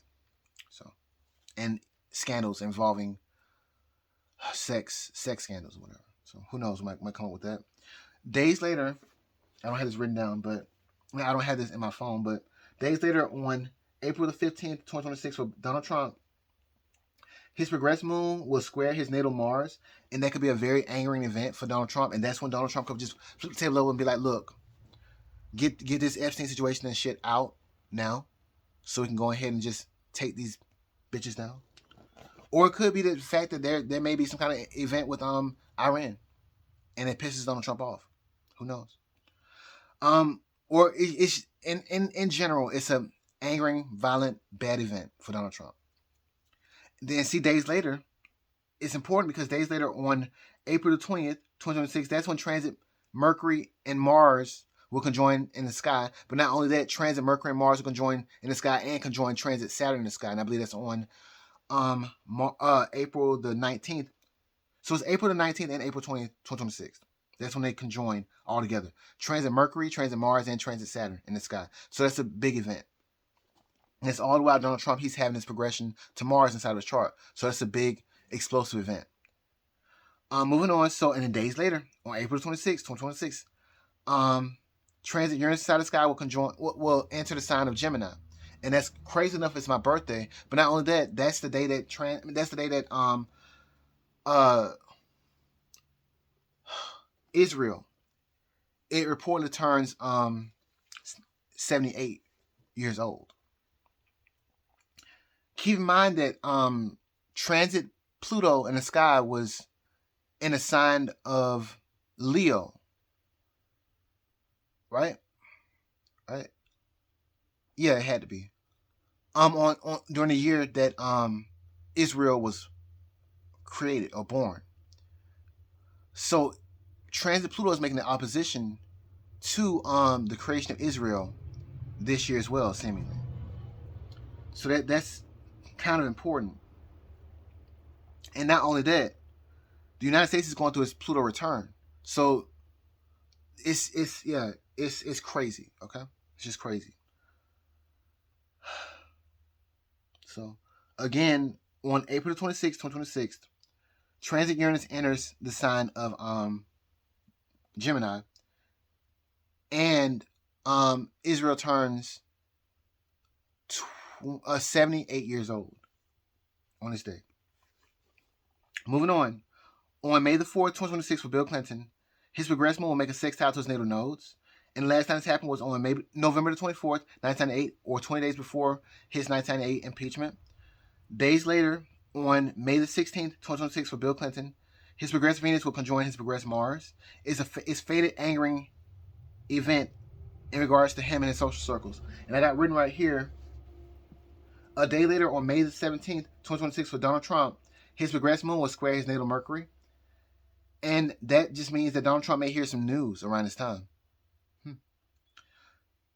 So, and scandals involving sex scandals or whatever. So who knows? Might come up with that. Days later, I don't have this written down, but I don't have this in my phone. But days later, on April the 15th, 2026, for Donald Trump, his progressed moon will square his natal Mars, and that could be a very angering event for Donald Trump. And that's when Donald Trump could just flip the table over and be like, "Look, get this Epstein situation and shit out now, so we can go ahead and just take these bitches down." Or it could be the fact that there may be some kind of event with Iran, and it pisses Donald Trump off. Who knows? Or it's in general, it's a angering, violent, bad event for Donald Trump. Then see, days later, it's important because days later, on April the 20th, 2026, that's when transit Mercury and Mars will conjoin in the sky. But not only that, transit Mercury and Mars will conjoin in the sky and conjoin transit Saturn in the sky. And I believe that's on April the 19th. So it's April the 19th and April 20th, 2026. That's when they conjoin all together. Transit Mercury, transit Mars, and transit Saturn in the sky. So that's a big event. And it's all the while Donald Trump, he's having this progression to Mars inside of his chart. So that's a big, explosive event. Moving on. So, and then days later, on April 26, 2026, transit Uranus inside the sky will enter the sign of Gemini. And that's crazy enough. It's my birthday. But not only that, that's the day that Israel, it reportedly turns 78 years old. Keep in mind that transit Pluto in the sky was in a sign of Leo, right? Yeah, it had to be. On during the year that Israel was created or born. So transit Pluto is making an opposition to the creation of Israel this year as well, seemingly. So that's kind of important. And not only that, the United States is going through its Pluto return. So it's crazy, okay? It's just crazy. So again, on April 26, 2026, transit Uranus enters the sign of Gemini, and Israel turns 78 years old on this day. Moving on May the 4th, 2026, for Bill Clinton, his progressed moon will make a sextile to his natal nodes. And the last time this happened was on November the 24th, 1998, or 20 days before his 1998 impeachment. Days later, on May the 16th, 2026, for Bill Clinton, his progressed Venus will conjoin his progressed Mars. It's fated angering event in regards to him and his social circles. And I got written right here, a day later, on May the 17th, 2026, for Donald Trump, his progressed moon will square his natal Mercury. And that just means that Donald Trump may hear some news around this time.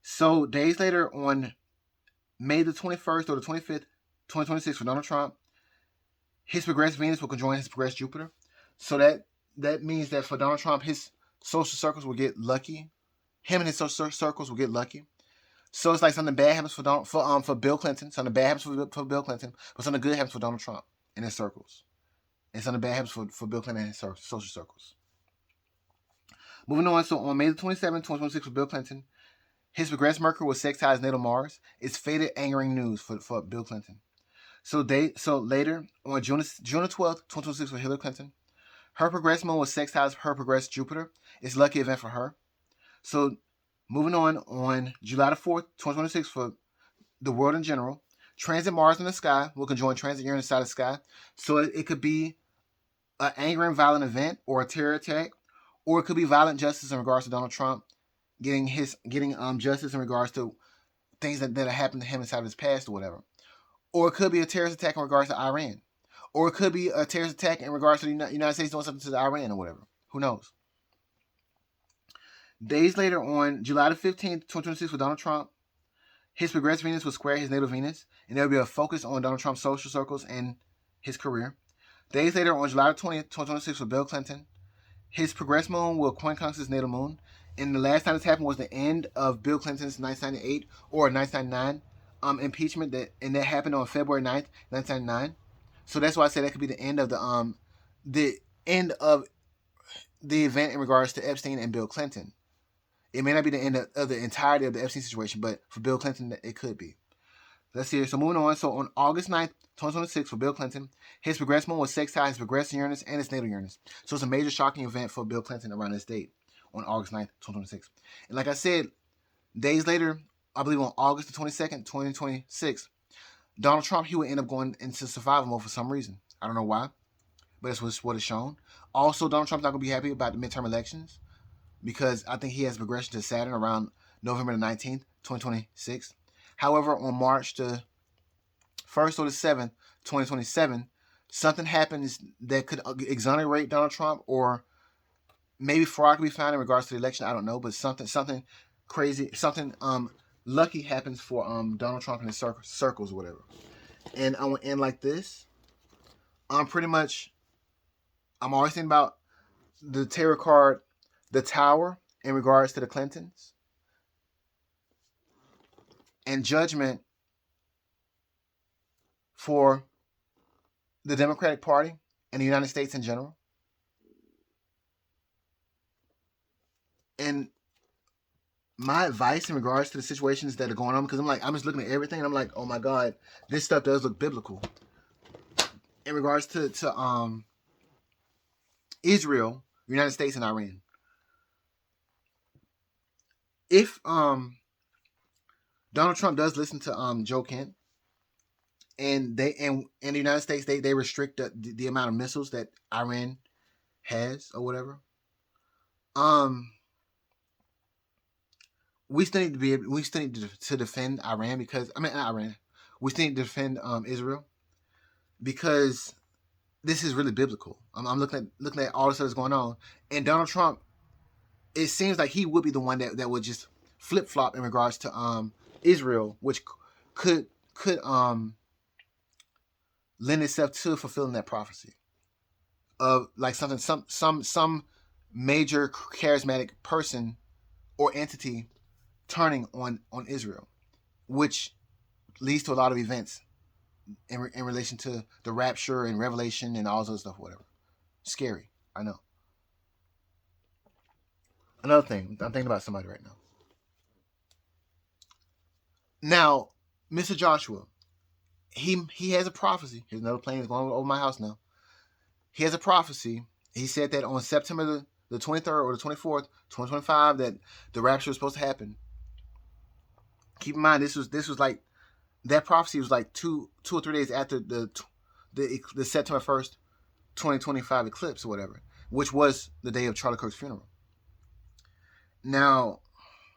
So days later, on May the 21st or the 25th, 2026, for Donald Trump, his progressed Venus will conjoin his progressed Jupiter. So that means that for Donald Trump, his social circles will get lucky. Him and his social circles will get lucky. So it's like something bad happens for Bill Clinton, something bad happens for Bill Clinton, but something good happens for Donald Trump and his circles. And something bad happens for Bill Clinton and his social circles. Moving on, so on May the 27th, 2026, for Bill Clinton, his progressed Mercury will sextile his natal Mars. It's fated angering news for Bill Clinton. So later, on June the 12th, 2026, for Hillary Clinton, her progressed moon will sextile her progressed Jupiter. It's a lucky event for her. So moving on July the 4th, 2026, for the world in general, transit Mars in the sky will conjoin transit Uranus inside the sky. So it could be an angry and violent event or a terror attack, or it could be violent justice in regards to Donald Trump getting justice in regards to things that have happened to him inside of his past or whatever. Or it could be a terrorist attack in regards to Iran. Or it could be a terrorist attack in regards to the United States doing something to Iran or whatever. Who knows? Days later, on July the 15th, 2026, with Donald Trump, his progressive Venus will square his natal Venus, and there will be a focus on Donald Trump's social circles and his career. Days later, on July 20th, 2026, with Bill Clinton, his progressed moon will quincunx his natal moon. And the last time this happened was the end of Bill Clinton's 1998 or 1999 impeachment, that happened on February 9th, 1999. So that's why I said that could be the end of the end of the event in regards to Epstein and Bill Clinton. It may not be the end of the entirety of the Epstein situation, but for Bill Clinton, it could be. Let's see here. So moving on. So on August 9th, 2026, for Bill Clinton, his progressed moon was sextile his progressed Uranus and his natal Uranus. So it's a major shocking event for Bill Clinton around this date on August 9th, 2026. And like I said, days later, I believe on August the 22nd, 2026, Donald Trump, he would end up going into survival mode for some reason. I don't know why, but that's what it's shown. Also, Donald Trump's not going to be happy about the midterm elections because I think he has progression to Saturn around November the 19th, 2026. However, on March the 1st or the 7th, 2027, something happens that could exonerate Donald Trump, or maybe fraud could be found in regards to the election. I don't know, but something crazy, something lucky happens for Donald Trump and his circles or whatever. And I want to end like this. I'm always thinking about the tarot card, the Tower, in regards to the Clintons, and judgment for the Democratic Party and the United States in general. And my advice in regards to the situations that are going on, because I'm just looking at everything and I'm like, oh my God, this stuff does look biblical. In regards to Israel, United States, and Iran. If Donald Trump does listen to Joe Kent, and the United States, they restrict the amount of missiles that Iran has or whatever, we still need to defend Iran, because not Iran. We still need to defend Israel, because this is really biblical. I'm looking at all the stuff that's going on, and Donald Trump, it seems like he would be the one that would just flip flop in regards to Israel, which could lend itself to fulfilling that prophecy of like some major charismatic person or entity turning on Israel, which leads to a lot of events in relation to the rapture and Revelation and all those stuff, whatever. Scary, I know. Another thing, I'm thinking about somebody right now. Now, Mr. Joshua, he has a prophecy. Here's another plane that's going over my house now. He has a prophecy. He said that on September the 23rd or the 24th, 2025, that the rapture was supposed to happen. Keep in mind, this was like, that prophecy was like two or 3 days after the September 1st, 2025 eclipse or whatever, which was the day of Charlie Kirk's funeral. Now,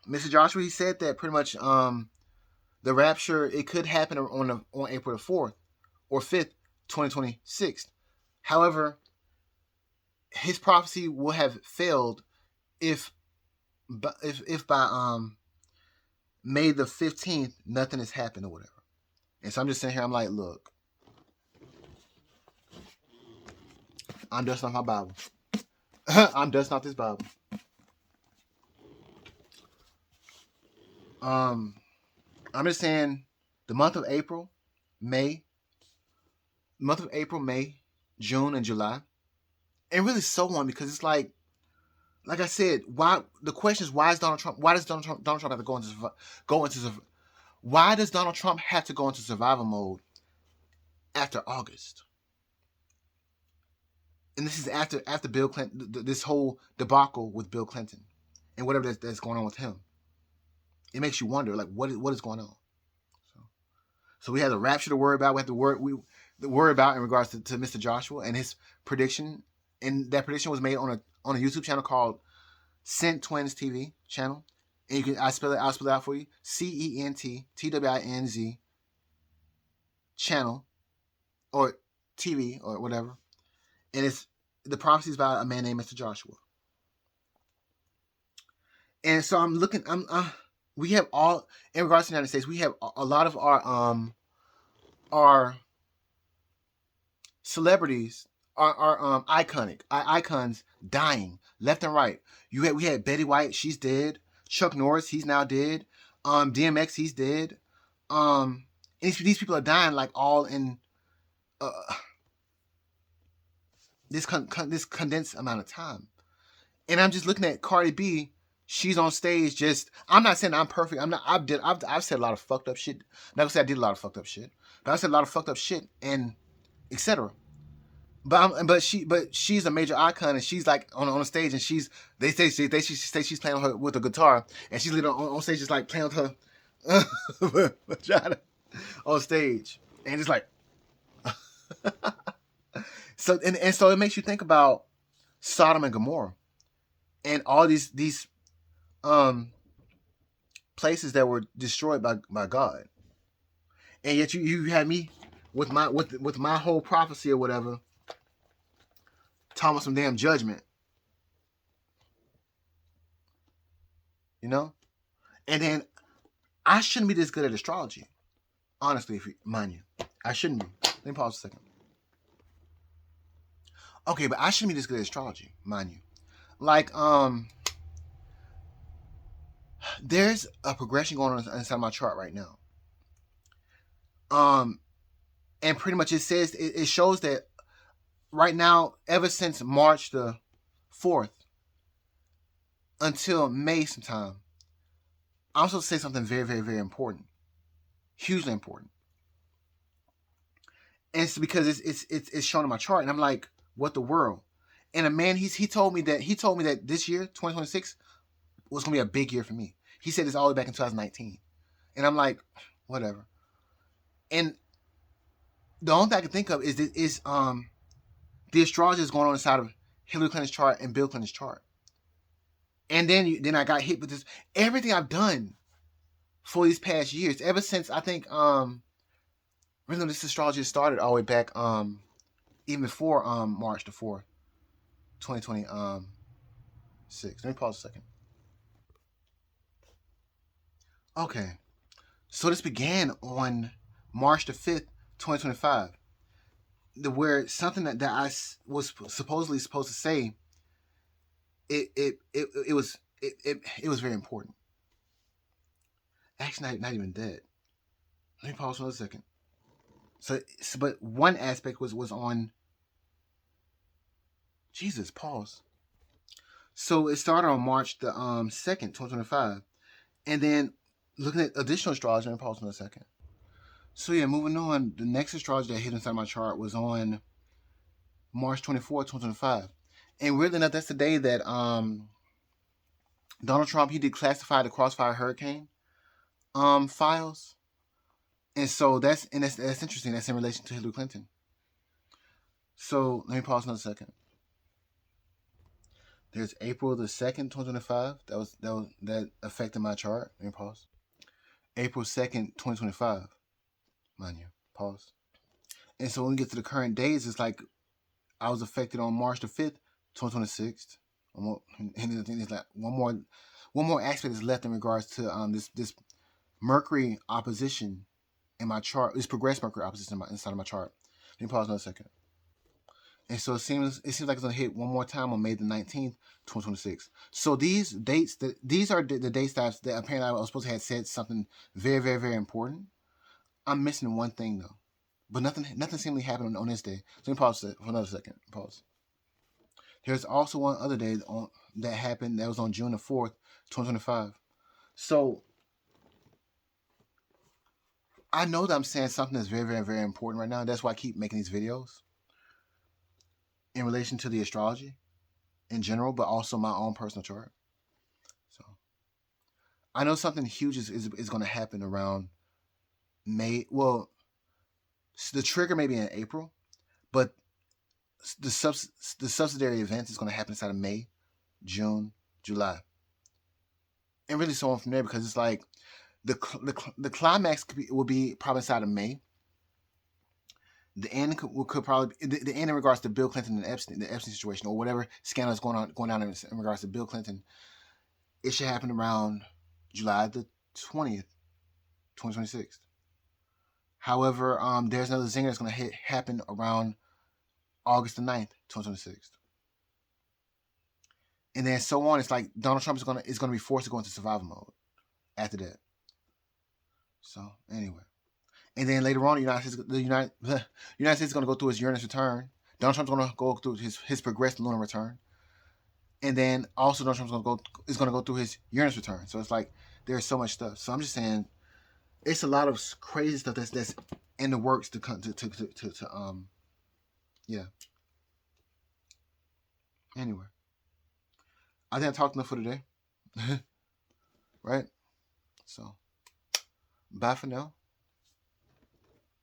Mr. Joshua, he said that pretty much the rapture, it could happen on April the 4th or 5th, 2026. However, his prophecy will have failed if by May the 15th nothing has happened or whatever. And so I'm just sitting here, I'm like, look, I'm dusting off my Bible. I'm dusting off this Bible. I'm just saying the month of April, May, June, and July. And really so on, because it's like I said, why the question is, why does Donald Trump have to why does Donald Trump have to go into survival mode after August? And this is after Bill Clinton, this whole debacle with Bill Clinton and whatever that's going on with him. It makes you wonder, like, what is going on? So we have the rapture to worry about. We have to worry about in regards to Mr. Joshua and his prediction. And that prediction was made on a YouTube channel called Sent Twins TV channel. And I'll spell it out for you. CENTTWINZ channel or TV or whatever. And it's the prophecy is about a man named Mr. Joshua. And so I'm looking. We have all in regards to the United States. We have a lot of our celebrities are icons dying left and right. We had Betty White, she's dead. Chuck Norris, he's now dead. DMX, he's dead. These people are dying like all in this condensed amount of time. And I'm just looking at Cardi B. She's on stage. Just I'm not saying I'm perfect. I'm not. I've said a lot of fucked up shit. Not gonna say I did a lot of fucked up shit, but I said a lot of fucked up shit and etc. But she's a major icon and she's like on the stage and they say she's playing her with a guitar and she's literally on stage just like playing with her vagina on stage and it's like so it makes you think about Sodom and Gomorrah and all these places that were destroyed by God, and yet you had me with my whole prophecy or whatever. Talking about some damn judgment, you know? And then I shouldn't be this good at astrology. Honestly, mind you. I shouldn't be. Let me pause a second. Okay, but I shouldn't be this good at astrology, mind you. Like, there's a progression going on inside my chart right now. And pretty much it shows that right now, ever since March the 4th until May sometime, I'm supposed to say something very, very, very important. Hugely important. And it's because it's shown in my chart. And I'm like, what the world? And a man, he told me that this year, 2026, was going to be a big year for me. He said this all the way back in 2019. And I'm like, whatever. And the only thing I can think of is the astrology is going on inside of Hillary Clinton's chart and Bill Clinton's chart. And then I got hit with this. Everything I've done for these past years, ever since I think really this astrology started all the way back even before March the 4th, 2026. Let me pause a second. Okay. So this began on March the 5th, 2025. Where something that I was supposedly supposed to say, it was very important. Actually, not even that. Let me pause for a second. So, but one aspect was on Jesus. Pause. So it started on March the 2nd, 2025, and then looking at additional astrology. Let me pause for a second. So yeah, moving on. The next astrology that hit inside my chart was on March 24th, 2025, and weirdly enough, that's the day that Donald Trump he declassified the Crossfire Hurricane files. And so that's interesting. That's in relation to Hillary Clinton. So let me pause another second. There's April the 2nd, 2025. That affected my chart. Let me pause. April 2nd, 2025. Mind you. Pause. And so when we get to the current days, it's like I was affected on March the 5th, 2026. And it's like one more aspect is left in regards to this Mercury opposition in my chart. This progressed Mercury opposition inside of my chart. Let me pause another second. And so it seems like it's gonna hit one more time on May the 19th, 2026. So these dates, these are the dates that apparently I was supposed to have said something very, very, very important. I'm missing one thing though, but nothing seemingly happened on this day. So let me pause for another second. Pause. There's also one other day that happened that was on June the 4th, 2025. So I know that I'm saying something that's very, very, very important right now. That's why I keep making these videos in relation to the astrology in general, but also my own personal chart. So I know something huge is going to happen around May. Well, the trigger may be in April, but the subsidiary events is going to happen inside of May, June, July. and really so on from there, because it's like the climax will be probably inside of May. The end could probably be, the end in regards to Bill Clinton and the Epstein situation, or whatever scandal is going on in regards to Bill Clinton. It should happen around July the 20th, 2026. However, there's another zinger that's going to happen around August the 9th, 2026. And then so on. It's like Donald Trump is going to be forced to go into survival mode after that. So anyway, and then later on, the United States is going to go through his Uranus return. Donald Trump's going to go through his progressed lunar return, and then also Donald Trump's going to go through his Uranus return. So it's like there's so much stuff. So I'm just saying, it's a lot of crazy stuff that's in the works to come to yeah. Anyway, I think I talked enough for today, right? So bye for now.